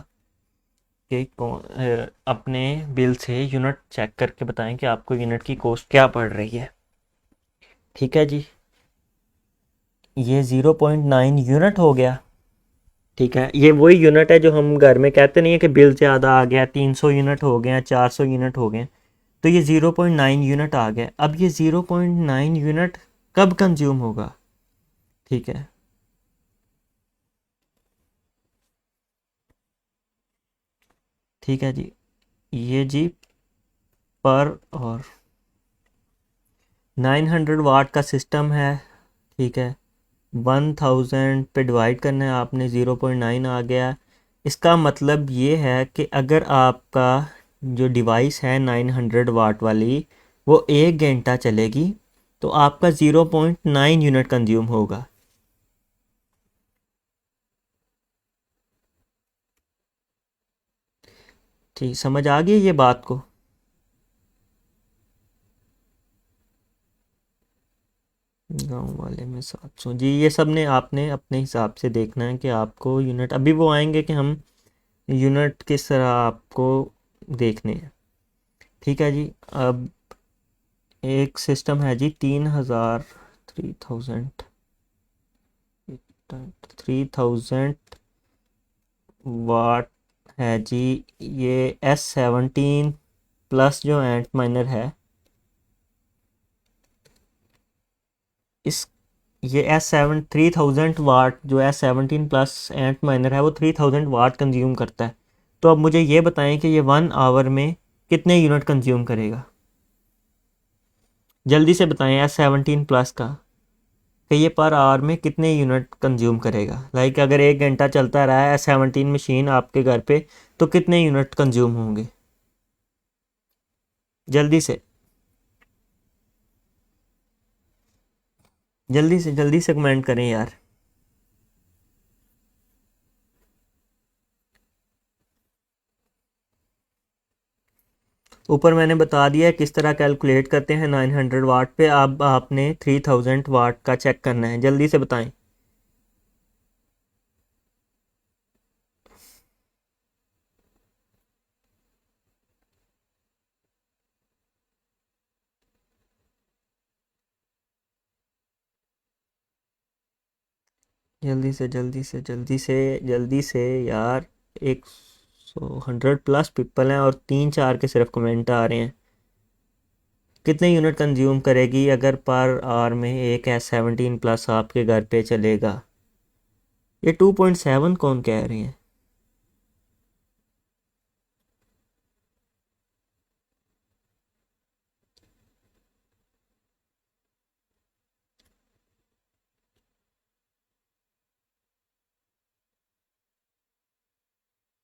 Speaker 1: कि अपने बिल से यूनिट चेक करके बताएं कि आपको यूनिट की कॉस्ट क्या पड़ रही है। ठीक है जी। ये 0.9 यूनिट हो गया। ठीक है, ये वही यूनिट है जो हम घर में कहते नहीं है कि बिल ज़्यादा आ गया, 300 यूनिट हो गए, 400 यूनिट हो गए। तो ये 0.9 यूनिट आ गया। अब ये 0.9 यूनिट कब कंज्यूम होगा? ठीक है। ठीक है जी। ये जी पर और 900 वाट का सिस्टम है। ठीक है। 1000 पे डिवाइड करना है आपने, 0.9 आ गया। इसका मतलब ये है कि अगर आपका जो डिवाइस है 900 वाट वाली, वो 1 घंटा चलेगी, तो आपका 0.9 यूनिट कंज्यूम होगा। ठीक, समझ आ गई ये बात को? गांव वाले में 700 जी, ये सब ने आपने अपने हिसाब से देखना है कि आपको यूनिट, अभी वो आएंगे कि हम यूनिट किस तरह आपको देखने हैं। ठीक है जी। अब एक सिस्टम है जी 3000 वाट है जी। ये S17 प्लस जो एंट माइनर है, इस ये S3000 वाट, जो S17 प्लस एंट माइनर है, वो 3000 वाट कंज्यूम करता है। तो अब मुझे ये बताएं कि ये 1 आवर में कितने यूनिट कंज्यूम करेगा? जल्दी से बताएं S17 प्लस का, कि ये पर आवर में कितने यूनिट कंज्यूम करेगा। लाइक अगर 1 घंटा चलता रहा है S17 मशीन आपके घर पे, तो कितने यूनिट कंज्यूम होंगे? जल्दी से। जल्दी से कमेंट करें यार। ऊपर मैंने बता दिया है किस तरह कैलकुलेट करते हैं 900 वाट पे। अब आपने 3000 वाट का चेक करना है, जल्दी से बताएं। जल्दी से यार। 100 प्लस पीपल हैं और 3-4 के सिर्फ कमेंट आ रहे हैं। कितने यूनिट कंज्यूम करेगी अगर पर आवर में एक S17 प्लस आपके घर पे चलेगा? ये 2.7 कौन कह रहे हैं?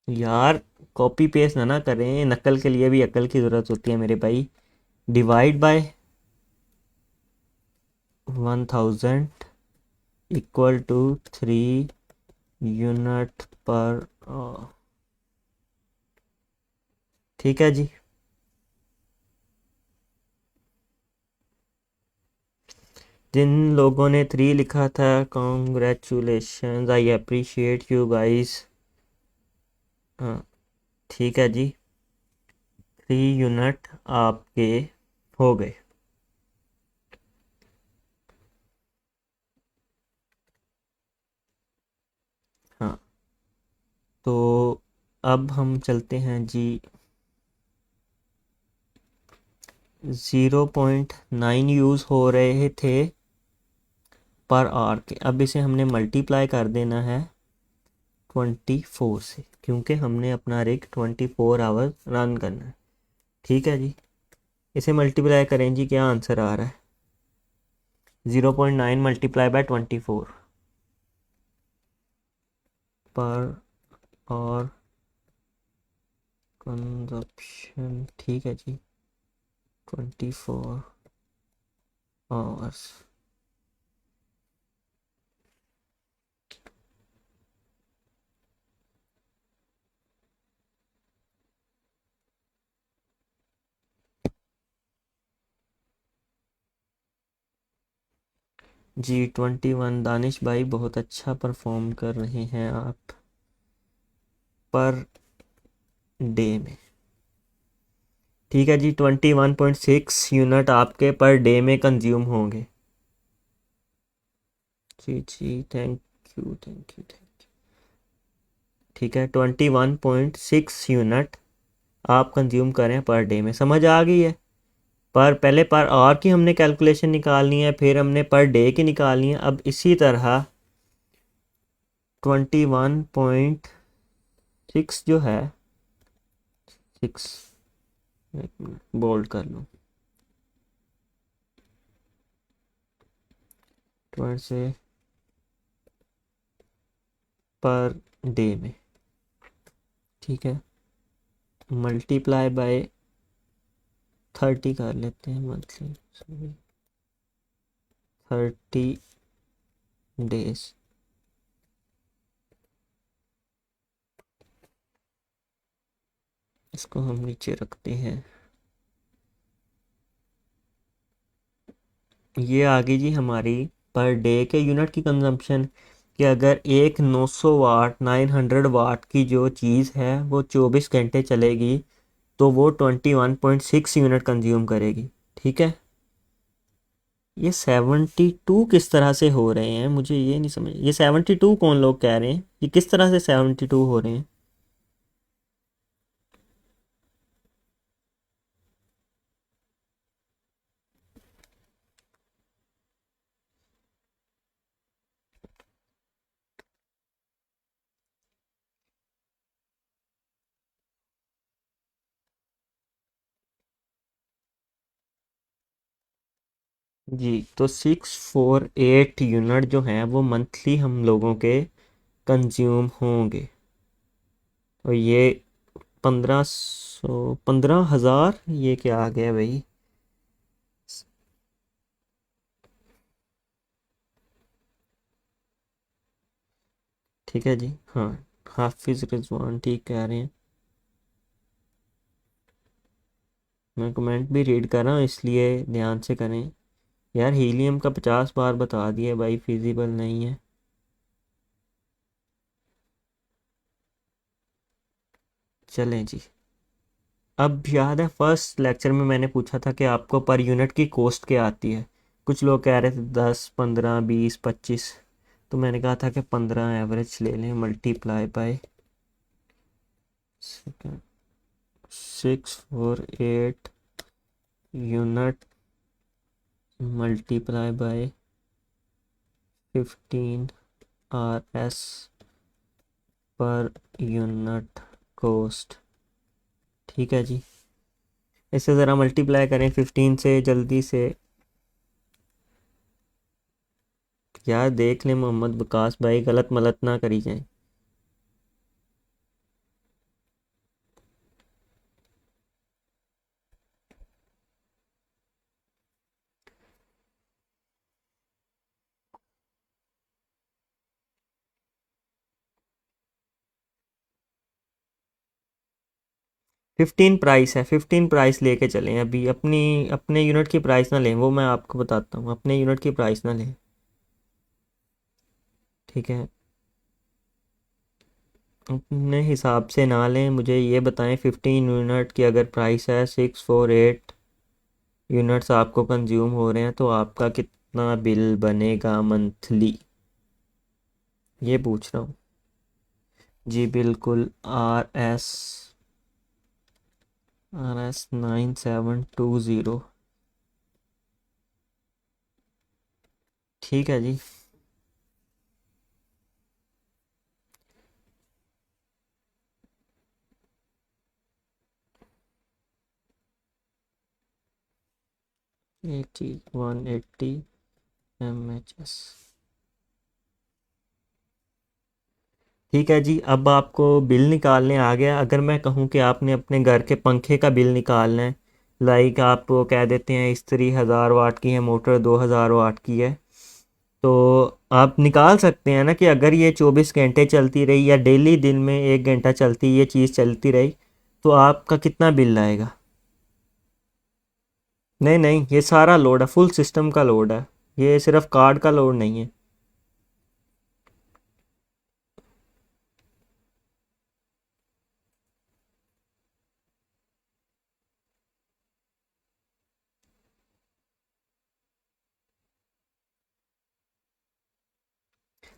Speaker 1: यार कॉपी पेस्ट ना करें, नकल के लिए भी अकल की ज़रूरत होती है मेरे भाई। Divide by 1000 equal to 3 unit पर। ठीक है जी। जिन लोगों ने 3 लिखा था, congratulation, I appreciate you guys. हाँ, ठीक है जी। 3 यूनिट आपके हो गए। हाँ, तो अब हम चलते हैं जी। 0.9 यूज़ हो रहे थे पर आवर के। अब इसे हमने मल्टीप्लाई कर देना है 24 से, क्योंकि हमने अपना रिग 24 आवर रन करना है। ठीक है जी। इसे मल्टीप्लाई करें जी, क्या आंसर आ रहा है? 0.9 मल्टीप्लाई बाय 24 पर और कंजप्शन। ठीक है जी। 24 आवर्स। जी 21 दानिश भाई, बहुत अच्छा परफॉर्म कर रहे हैं आप पर डे में। ठीक है जी, 21.6 यूनिट आपके पर डे में कंज्यूम होंगे। जी जी, थैंक यू। ठीक है, 21.6 यूनिट आप कंज्यूम करें पर डे में। समझ आ गई है? पर पहले पर आवर की हमने कैलकुलेशन निकालनी है, फिर हमने पर डे की निकालनी है। अब इसी तरह 21.6 जो है, 6, बोल्ड कर लो, 20 से पर डे में। ठीक है, मल्टीप्लाई बाय 30 कर लेते हैं मंथली, 30 डेज। इसको हम नीचे रखते हैं। ये आ गई जी हमारी पर डे के यूनिट की कंजम्पशन। कि अगर एक 900 वाट 900 वाट की जो चीज़ है वो 24 घंटे चलेगी तो वो 21.6 यूनिट कंज्यूम करेगी। ठीक है। ये 72 किस तरह से हो रहे हैं, मुझे ये नहीं समझ। ये 72 कौन लोग कह रहे हैं, ये किस तरह से 72 हो रहे हैं? जी, तो 648 यूनिट जो हैं वो मंथली हम लोगों के कंज्यूम होंगे। और ये 1500 ये क्या आ गया भाई? ठीक है जी। हाँ, हाफिज रिजवान ठीक कह रहे हैं। मैं कमेंट भी रीड कर रहा हूँ, इसलिए ध्यान से करें। यार हीलियम का 50 बार बता दिया भाई, फिजिबल नहीं है। चलें जी। अब याद है फर्स्ट लेक्चर में मैंने पूछा था कि आपको पर यूनिट की कॉस्ट क्या आती है। कुछ लोग कह रहे थे 10, 15, 20, 25। तो मैंने कहा था कि 15 एवरेज ले लें, multiply by 648 unit multiply by 15 RS per unit cost. ठीक है जी। इसे ज़रा मल्टीप्लाई करें 15 से जल्दी से। यार देख लें मोहम्मद विकास भाई, गलत मलत ना करी जाए। 15 प्राइस है, 15 प्राइस लेके चलें अभी। अपनी अपने यूनिट की प्राइस ना लें, वो मैं आपको बताता हूँ, अपने यूनिट की प्राइस ना लें। ठीक है, अपने हिसाब से ना लें। मुझे ये बताएं 15 यूनिट की अगर प्राइस है 648 यूनिट्स आपको कंज्यूम हो रहे हैं, तो आपका कितना बिल बनेगा मंथली, ये पूछ रहा हूँ। जी बिल्कुल। RS 9720। ठीक है जी। 180 mhs। ठीक है जी। अब आपको बिल निकालने आ गया। अगर मैं कहूँ कि आपने अपने घर के पंखे का बिल निकालना है, लाइक आप वो कह देते हैं इस्त्री 1000 वाट की है, मोटर 2000 वाट की है, तो आप निकाल सकते हैं ना कि अगर ये 24 घंटे चलती रही या डेली दिन में 1 घंटा चलती ये चीज़ चलती रही, तो आपका कितना बिल आएगा। नहीं नहीं, ये सारा लोड है, फुल सिस्टम का लोड है, ये सिर्फ कार्ड का लोड नहीं है।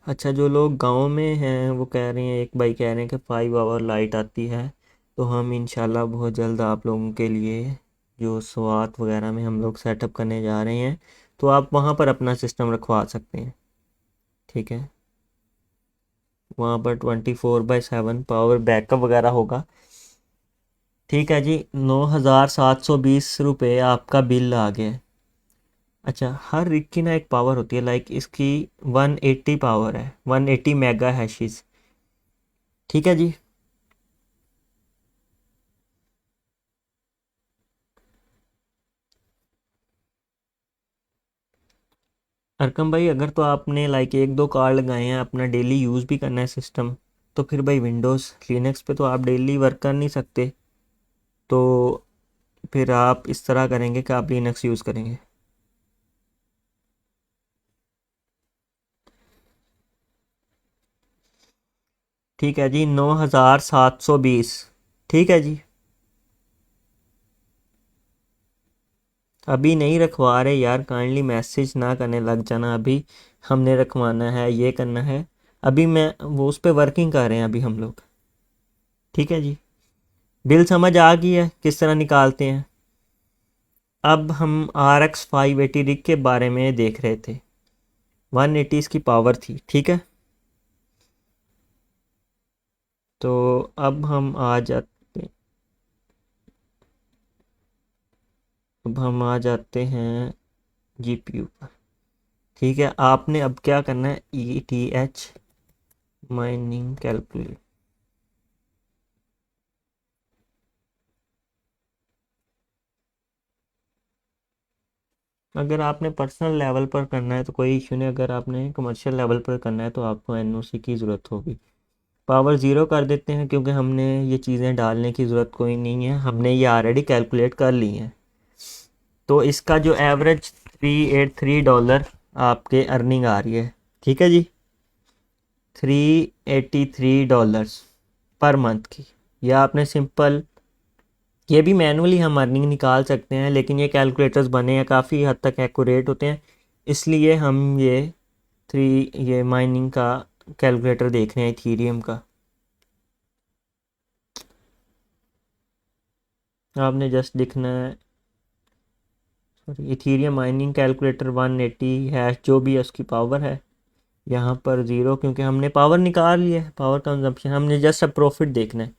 Speaker 1: अच्छा, जो लोग गांव में हैं वो कह रहे हैं, एक भाई कह रहे हैं कि 5 आवर लाइट आती है। तो हम इंशाल्लाह बहुत जल्द आप लोगों के लिए जो स्वात वगैरह में हम लोग सेटअप करने जा रहे हैं, तो आप वहाँ पर अपना सिस्टम रखवा सकते हैं। ठीक है, वहाँ पर 24/7 पावर बैकअप वगैरह होगा। ठीक है जी। 9720 रुपये आपका बिल आ गया है। अच्छा, हर रिग की ना एक पावर होती है, लाइक इसकी 180 पावर है, 180 मेगा हैशिस। ठीक है जी। अरकम भाई, अगर तो आपने लाइक 1 2 कार्ड लगाए हैं, अपना डेली यूज़ भी करना है सिस्टम, तो फिर भाई विंडोज़ लिनक्स पे तो आप डेली वर्क कर नहीं सकते। तो फिर आप इस तरह करेंगे कि आप लिनक्स यूज़ करेंगे। ठीक है जी। 9720। ठीक है जी। अभी नहीं रखवा रहे यार, काइंडली मैसेज ना करने लग जाना अभी। हमने रखवाना है, ये करना है। अभी मैं वो उस पर वर्किंग कर रहे हैं अभी हम लोग। ठीक है जी। बिल समझ आ गई है किस तरह निकालते हैं। अब हम RX 580 रिग के बारे में देख रहे थे। 180 इसकी पावर थी। ठीक है, तो अब हम आ जाते अब हम आ जाते हैं GPU पर। ठीक है, आपने अब क्या करना है, ETH माइनिंग कैलकुलेट। अगर आपने पर्सनल लेवल पर करना है तो कोई इशू नहीं, अगर आपने कमर्शियल लेवल पर करना है तो आपको एनओसी की ज़रूरत होगी। पावर ज़ीरो कर देते हैं क्योंकि हमने ये चीज़ें डालने की ज़रूरत कोई नहीं है, हमने ये ऑलरेडी कैलकुलेट कर ली हैं। तो इसका जो एवरेज $383 आपके अर्निंग आ रही है, ठीक है जी, $383 पर मंथ की। या आपने सिंपल, ये भी मैनुअली हम अर्निंग निकाल सकते हैं, लेकिन ये कैलकुलेटर्स बने हैं काफ़ी हद तक एक्यूरेट होते हैं, इसलिए हम ये माइनिंग का कैलकुलेटर देख रहे हैं इथीरियम का। आपने जस्ट लिखना है, sorry, Ethereum mining calculator 180 hash, जो भी है उसकी पावर है यहाँ पर ज़ीरो, क्योंकि हमने पावर निकाल लिया है, पावर कंजम्पशन। हमने जस्ट अब प्रॉफिट देखना है,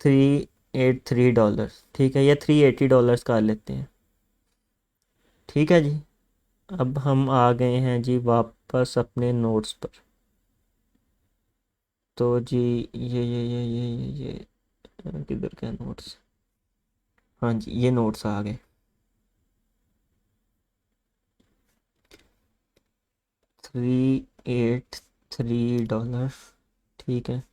Speaker 1: $383, ठीक है, या $380 कर लेते हैं, ठीक है जी। अब हम आ गए हैं जी वापस अपने नोट्स पर। तो जी किधर गए नोट्स? हाँ जी, ये नोट्स आ गए। $383, ठीक है।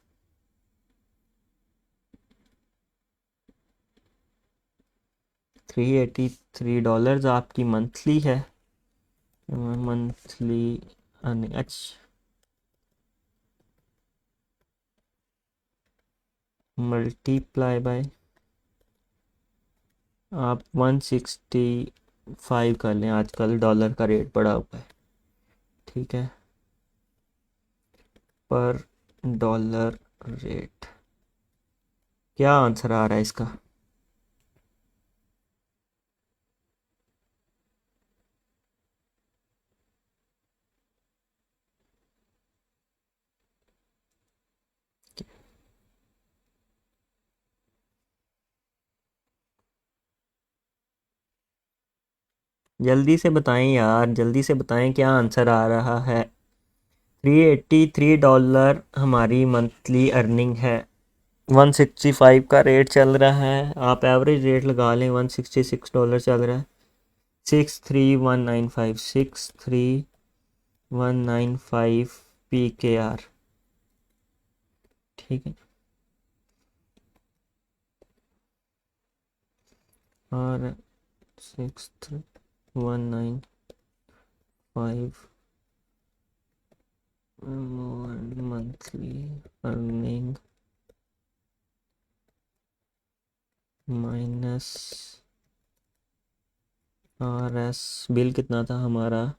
Speaker 1: $383 आपकी मंथली है, मंथली अर्निंग। अच्छा, मल्टीप्लाई बाय आप 165 कर लें, आजकल डॉलर का रेट बढ़ा हुआ है, ठीक है, पर डॉलर रेट। क्या आंसर आ रहा है इसका? जल्दी से बताएं यार, जल्दी से बताएं क्या आंसर आ रहा है। $383 हमारी मंथली अर्निंग है, 165 का रेट चल रहा है, आप एवरेज रेट लगा लें, $166 चल रहा है। 63195, 63195 PKR, ठीक है। और 63195 monthly earning minus RS bill कितना था हमारा?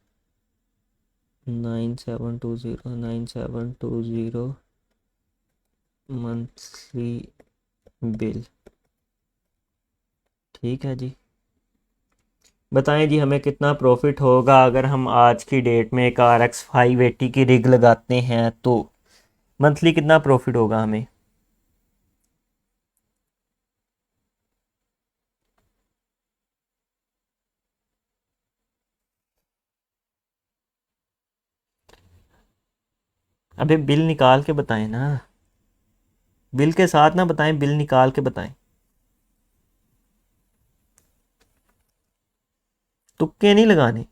Speaker 1: 9720 मंथली बिल, ठीक है जी। बताएं जी हमें कितना प्रॉफिट होगा अगर हम आज की डेट में एक RX 580 की रिग लगाते हैं, तो मंथली कितना प्रॉफिट होगा हमें? अबे बिल निकाल के बताएं ना, बिल के साथ ना बताएं, बिल निकाल के बताएं। तुक्के नहीं लगाने,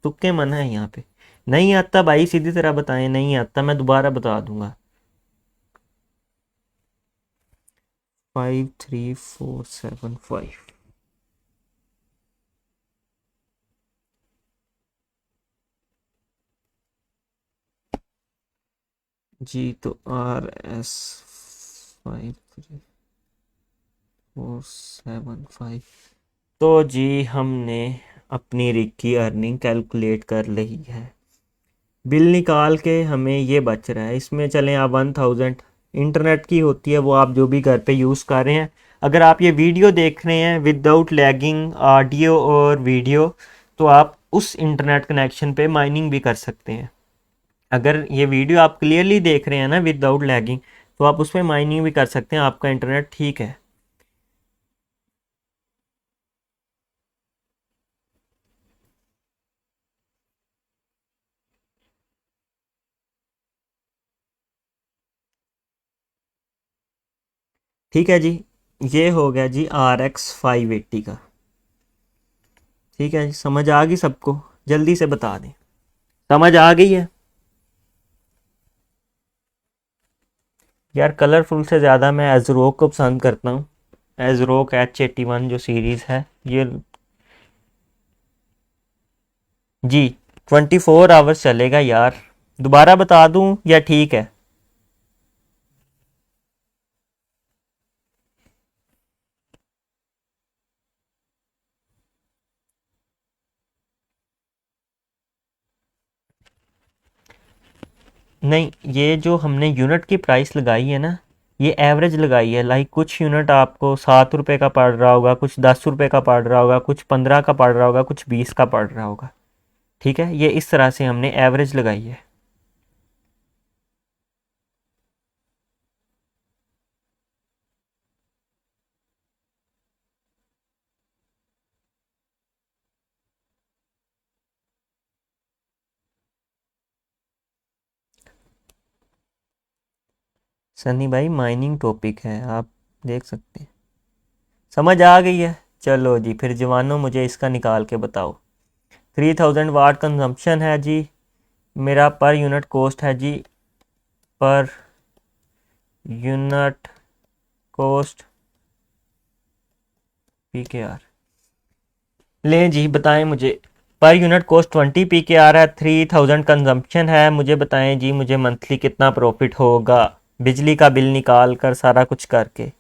Speaker 1: तुक्के मना है यहाँ पे। नहीं आता भाई, सीधी तरह बताएं, नहीं आता मैं दोबारा बता दूंगा। 53475 जी। तो RS 53475, तो जी हमने अपनी रिग की अर्निंग कैलकुलेट कर ली है। बिल निकाल के हमें ये बच रहा है, इसमें चलें आप 1000 इंटरनेट की होती है, वो आप जो भी घर पे यूज़ कर रहे हैं। अगर आप ये वीडियो देख रहे हैं विदाउट लैगिंग ऑडियो और वीडियो, तो आप उस इंटरनेट कनेक्शन पे माइनिंग भी कर सकते हैं। अगर ये वीडियो आप क्लियरली देख रहे हैं ना विदाउट लैगिंग, तो आप उसमें माइनिंग भी कर सकते हैं, आपका इंटरनेट ठीक है। ठीक है जी, ये हो गया जी RX 580 का। ठीक है, समझ आ गई सबको? जल्दी से बता दें। समझ आ गई है? यार कलरफुल से ज़्यादा मैं एजरोक को पसंद करता हूँ। एजरोक H81 जो सीरीज़ है ये। जी, 24 आवर्स चलेगा यार। दोबारा बता दूँ या ठीक है? नहीं, ये जो हमने यूनिट की प्राइस लगाई है ना, ये एवरेज लगाई है। लाइक कुछ यूनिट आपको 7 रुपए का पड़ रहा होगा, कुछ 10 रुपए का पड़ रहा होगा, कुछ 15 का पड़ रहा होगा, कुछ 20 का पड़ रहा होगा। ठीक है, ये इस तरह से हमने एवरेज लगाई है। सनी भाई माइनिंग टॉपिक है, आप देख सकते हैं। समझ आ गई है? चलो जी, फिर जवानों मुझे इसका निकाल के बताओ। 3000 वाट कंजम्पशन है जी। मेरा पर यूनिट कॉस्ट है जी। Per unit cost PKR। लें जी, बताएं मुझे। पर यूनिट कॉस्ट 20 PKR है, 3000 कंजम्पशन है। मुझे बताएं जी, मुझे मंथली कितना प्रॉफिट होगा बिजली का बिल निकाल कर सारा कुछ करके।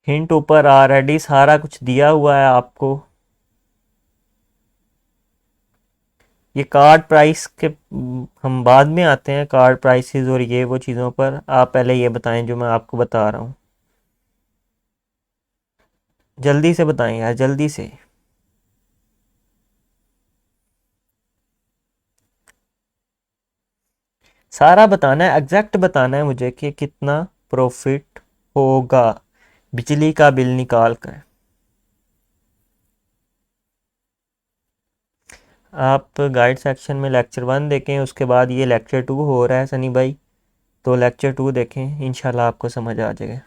Speaker 1: हिंट ऊपर ऑलरेडी सारा कुछ दिया हुआ है आपको। ये कार्ड प्राइस के हम बाद में आते हैं, कार्ड प्राइसेस और ये वो चीज़ों पर। आप पहले ये बताएं जो मैं आपको बता रहा हूँ। जल्दी से बताएं यार, जल्दी से। सारा बताना है, एग्जैक्ट बताना है मुझे कि कितना प्रॉफिट होगा बिजली का बिल निकाल कर। आप गाइड सेक्शन में लेक्चर 1 देखें, उसके बाद ये लेक्चर 2 हो रहा है सनी भाई। तो लेक्चर 2 देखें, इंशाल्लाह आपको समझ आ जाएगा।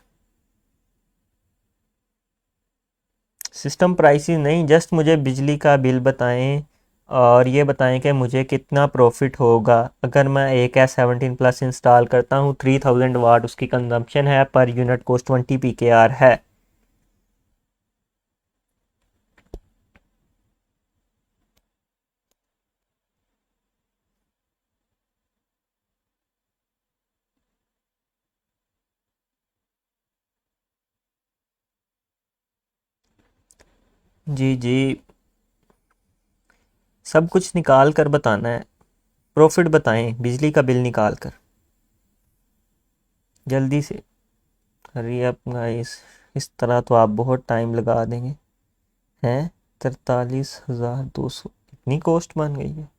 Speaker 1: सिस्टम प्राइसेस नहीं, जस्ट मुझे बिजली का बिल बताएं और ये बताएं कि मुझे कितना प्रॉफिट होगा अगर मैं एक S17 प्लस इंस्टॉल करता हूँ। 3000 वाट उसकी कंजम्पशन है, पर यूनिट कॉस्ट 20 PKR है। जी जी, सब कुछ निकाल कर बताना है। प्रॉफिट बताएं बिजली का बिल निकाल कर, जल्दी से। अरे अब गाइस, इस तरह तो आप बहुत टाइम लगा देंगे। हैं, 43,200 इतनी कॉस्ट बन गई है?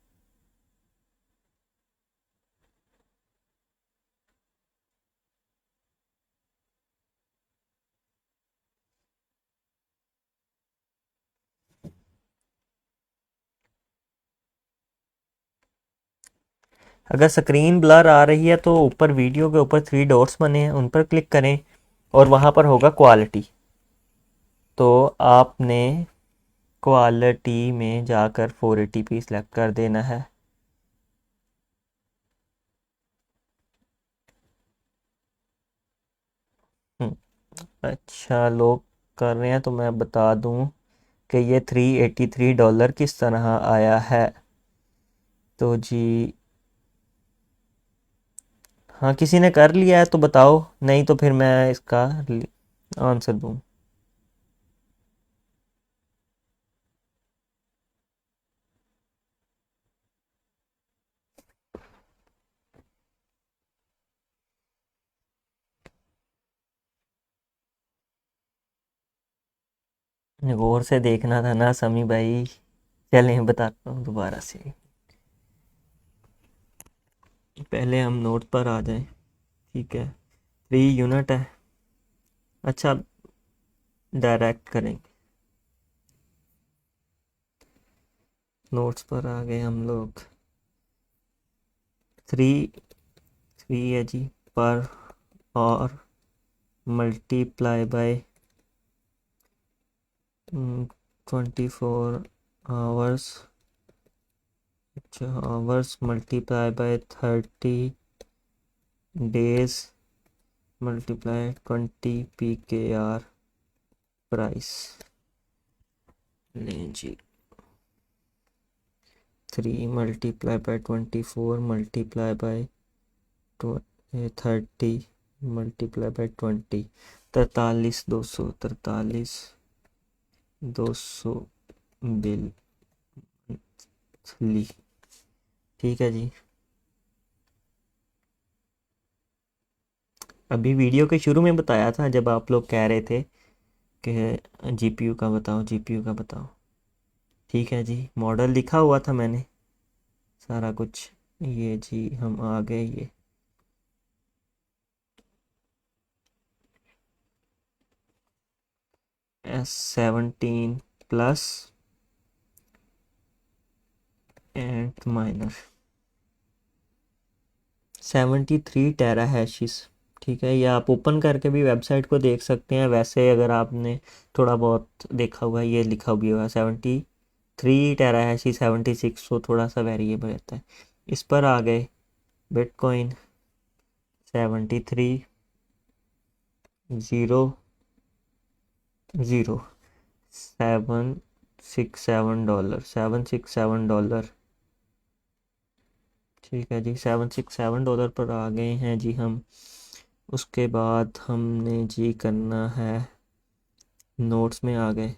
Speaker 1: अगर स्क्रीन ब्लर आ रही है तो ऊपर वीडियो के ऊपर 3 डॉट्स बने हैं, उन पर क्लिक करें और वहाँ पर होगा क्वालिटी। तो आपने क्वालिटी में जाकर 480p सेलेक्ट कर देना है। हम्म, अच्छा, लोग कर रहे हैं तो मैं बता दूं कि ये $383 किस तरह आया है। तो जी, हाँ, किसी ने कर लिया है तो बताओ, नहीं तो फिर मैं इसका आंसर दूं। गौर से देखना था ना समी भाई। चलें, बताता हूँ दोबारा से। पहले हम नोट पर आ जाएं। ठीक है, 3 यूनिट है। अच्छा, डायरेक्ट करेंगे। नोट्स पर आ गए हम लोग। 3 फ्री है जी, पर और मल्टीप्लाई बाय 24 आवर्स, अच्छा hours multiply by 30 days multiply 20 PKR price. लें जी 3 multiply by 24 multiply by 30 multiply by 20, 43,200 bill ली। ठीक है जी। अभी वीडियो के शुरू में बताया था जब आप लोग कह रहे थे कि जीपीयू का बताओ, जीपीयू का बताओ। ठीक है जी, मॉडल लिखा हुआ था मैंने सारा कुछ। ये जी हम आ गए, ये S17 प्लस एंड माइनर 73 टेरा हैशिस। ठीक है, ये आप ओपन करके भी वेबसाइट को देख सकते हैं। वैसे अगर आपने थोड़ा बहुत देखा हुआ है, ये लिखा भी हुआ 73 टेरा हैशिस, 76, तो थोड़ा सा वेरिएबल रहता है। इस पर आ गए बिटकॉइन 73,00767 डॉलर, $767। ठीक है जी, $767 पर आ गए हैं जी हम। उसके बाद हमने जी करना है, नोट्स में आ गए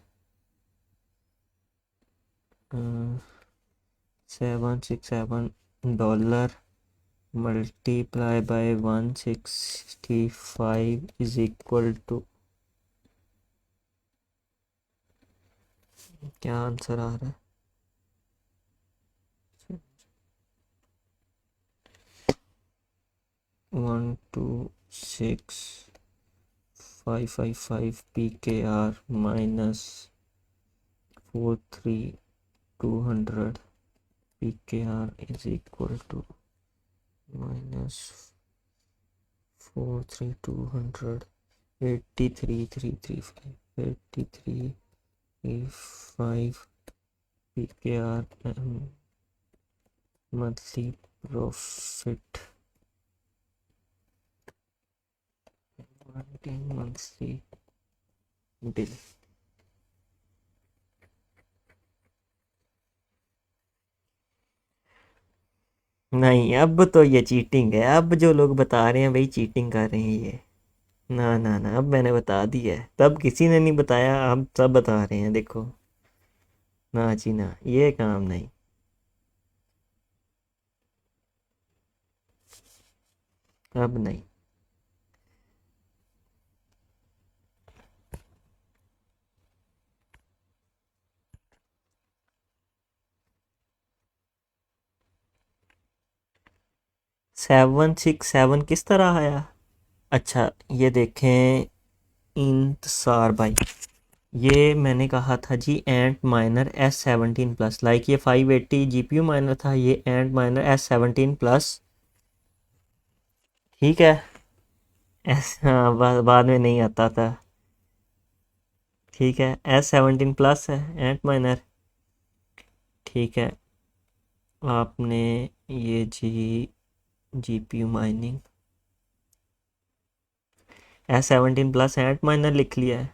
Speaker 1: $767 multiply by 165 is equal to, क्या आंसर आ रहा है? 126,555 minus 43,200 PKR is equal to minus 43,200, 83,335 PKR monthly profit, monthly bill। नहीं, अब तो ये चीटिंग है। अब जो लोग बता रहे हैं भाई चीटिंग कर रहे हैं ये, ना ना ना, अब मैंने बता दिया है। तब किसी ने नहीं बताया, हम सब बता रहे हैं, देखो। ना जी ना, ये काम नहीं। अब नहीं। 767 किस तरह आया? अच्छा, ये देखें इंतसार भाई, ये मैंने कहा था जी एंट माइनर S17 प्लस, लाइक ये 580 जीपीयू माइनर था, ये एंट माइनर S17 प्लस। ठीक है, एस, हाँ, बाद में नहीं आता था। ठीक है, S17 प्लस है एंट माइनर। ठीक है, आपने ये जी जीपीयू माइनिंग S17 प्लस एंट माइनर लिख लिया है।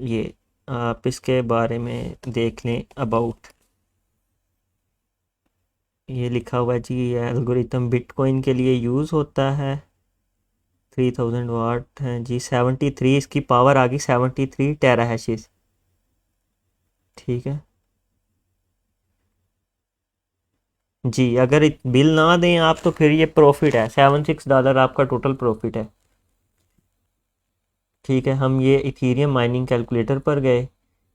Speaker 1: ये आप इसके बारे में देख लें अबाउट, ये लिखा हुआ है जी, ये एल्गोरिथम बिटकॉइन के लिए यूज़ होता है। 3000 वाट है जी, 73, इसकी पावर आ गई 73 टेरा हैशिस। ठीक है जी, अगर बिल ना दें आप तो फिर ये प्रॉफिट है, $76 आपका टोटल प्रॉफिट है। ठीक है, हम ये इथीरियम माइनिंग कैलकुलेटर पर गए,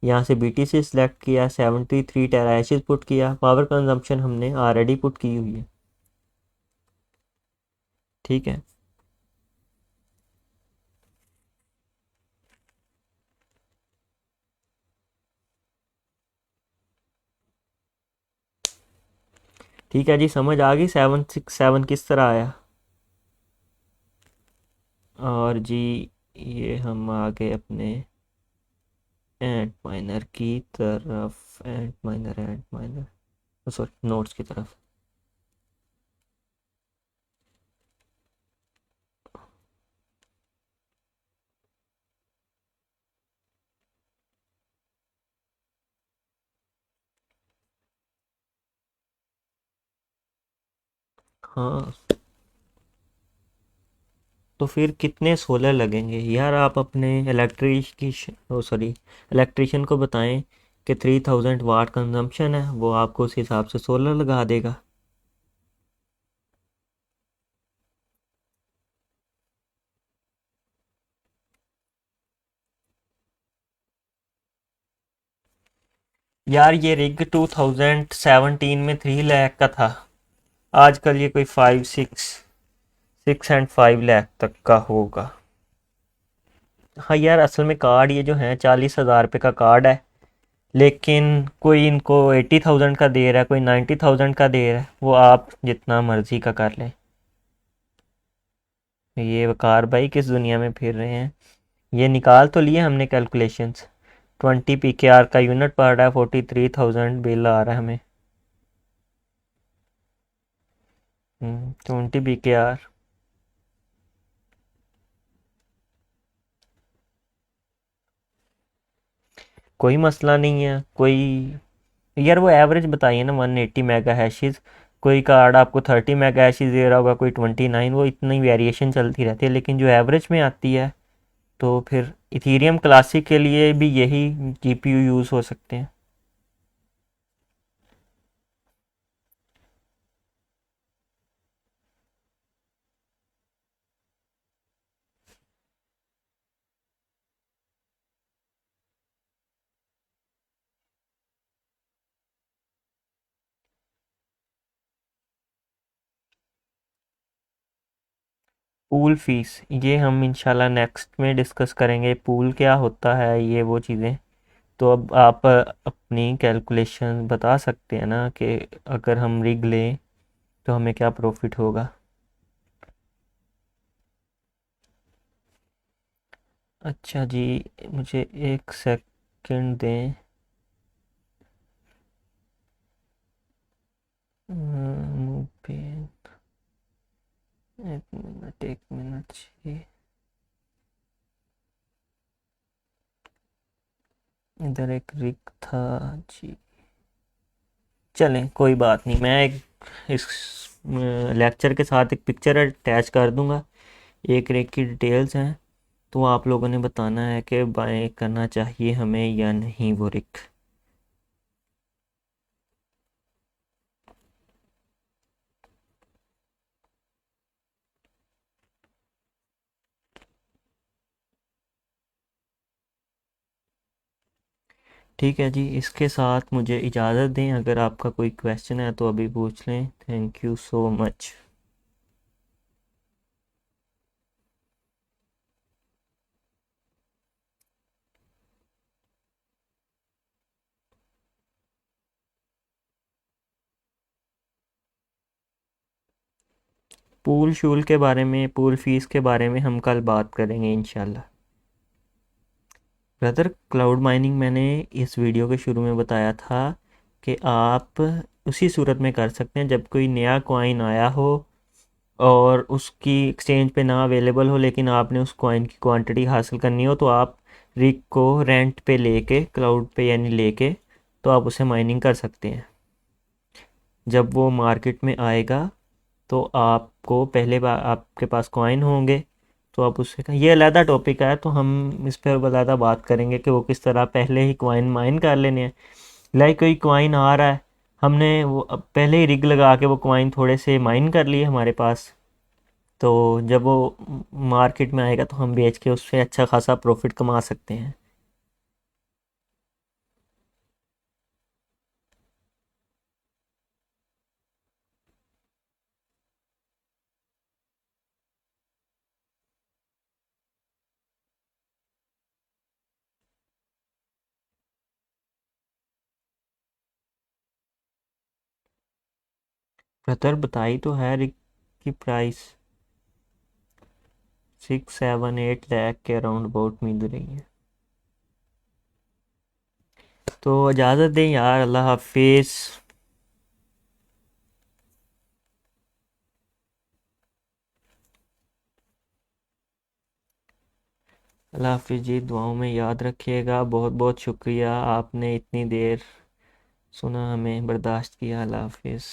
Speaker 1: यहाँ से BTC सिलेक्ट किया, 73 टेरा हैशिस पुट किया, पावर कंजम्पशन हमने ऑलरेडी पुट की हुई है। ठीक है, ठीक है जी, समझ आ गई 767 किस तरह आया। और जी ये हम आ गए अपने एंड माइनर की तरफ, एंड माइनर, सॉरी नोट्स की तरफ। हाँ, तो फिर कितने सोलर लगेंगे यार, आप अपने इलेक्ट्रिशियन को बताएं कि 3000 वाट कंजम्पशन है, वो आपको उस हिसाब से सोलर लगा देगा। यार ये रिग 2017 में 3 लाख का था, आजकल ये कोई 6.5 लाख तक का होगा। हाँ यार, असल में कार्ड ये जो है 40,000 रुपये का कार्ड है, लेकिन कोई इनको 80,000 का दे रहा है, कोई 90,000 का दे रहा है, वो आप जितना मर्जी का कर लें। ये वकार भाई किस दुनिया में फिर रहे हैं। ये निकाल तो लिए हमने कैलकुलेशंस, 20 PKR का यूनिट पड़ रहा है, 43,000 बिल आ रहा है हमें। 20 PKR। कोई मसला नहीं है कोई। यार वो एवरेज बताइए ना, 180 मेगा हैशेज। कोई कार्ड आपको 30 मेगा हैशेज दे रहा होगा, कोई 29, वो इतनी वेरिएशन चलती रहती है, लेकिन जो एवरेज में आती है तो फिर इथीरियम क्लासिक के लिए भी यही जीपीयू यूज़ हो सकते हैं। पूल फीस ये हम इंशाल्लाह नेक्स्ट में डिस्कस करेंगे, पूल क्या होता है ये वो चीज़ें। तो अब आप अपनी कैलकुलेशन बता सकते हैं ना कि अगर हम रिग लें तो हमें क्या प्रॉफिट होगा। अच्छा जी, मुझे एक सेकंड दें। पे एक मिनट जी, इधर एक रिग था जी। चलें कोई बात नहीं, मैं एक इस लेक्चर के साथ एक पिक्चर अटैच कर दूंगा, एक रेक की डिटेल्स हैं। तो आप लोगों ने बताना है कि बाय करना चाहिए हमें या नहीं वो रिक। ठीक है जी, इसके साथ मुझे इजाज़त दें, अगर आपका कोई क्वेश्चन है तो अभी पूछ लें। Thank you so much. Pool शूल के बारे में, पूल फीस के बारे में हम कल बात करेंगे इंशाल्लाह। ब्रदर, क्लाउड माइनिंग मैंने इस वीडियो के शुरू में बताया था कि आप उसी सूरत में कर सकते हैं जब कोई नया कॉइन आया हो और उसकी एक्सचेंज पे ना अवेलेबल हो, लेकिन आपने उस कॉइन की क्वांटिटी हासिल करनी हो, तो आप रिग को रेंट पे लेके, क्लाउड पे यानी लेके, तो आप उसे माइनिंग कर सकते हैं। जब वो मार्केट में आएगा तो आपको पहले बार आपके पास कॉइन होंगे, तो आप उससे, ये अलग टॉपिक है, तो हम इस पर ज़्यादा बात करेंगे कि वो किस तरह पहले ही कॉइन माइन कर लेने हैं। लाइक कोई कॉइन आ रहा है, हमने वो अब पहले ही रिग लगा के वो कॉइन थोड़े से माइन कर लिए हमारे पास, तो जब वो मार्केट में आएगा तो हम बेच के उससे अच्छा खासा प्रॉफिट कमा सकते हैं। ब्रदर बताई तो है रिक की प्राइस 6-7-8 लाख के अराउंड अबाउट मिल रही है। तो इजाज़त दें यार, अल्लाह हाफिज़। अल्लाह हाफिज़ जी, दुआओं में याद रखिएगा। बहुत बहुत शुक्रिया, आपने इतनी देर सुना, हमें बर्दाश्त किया। अल्लाह हाफिज़।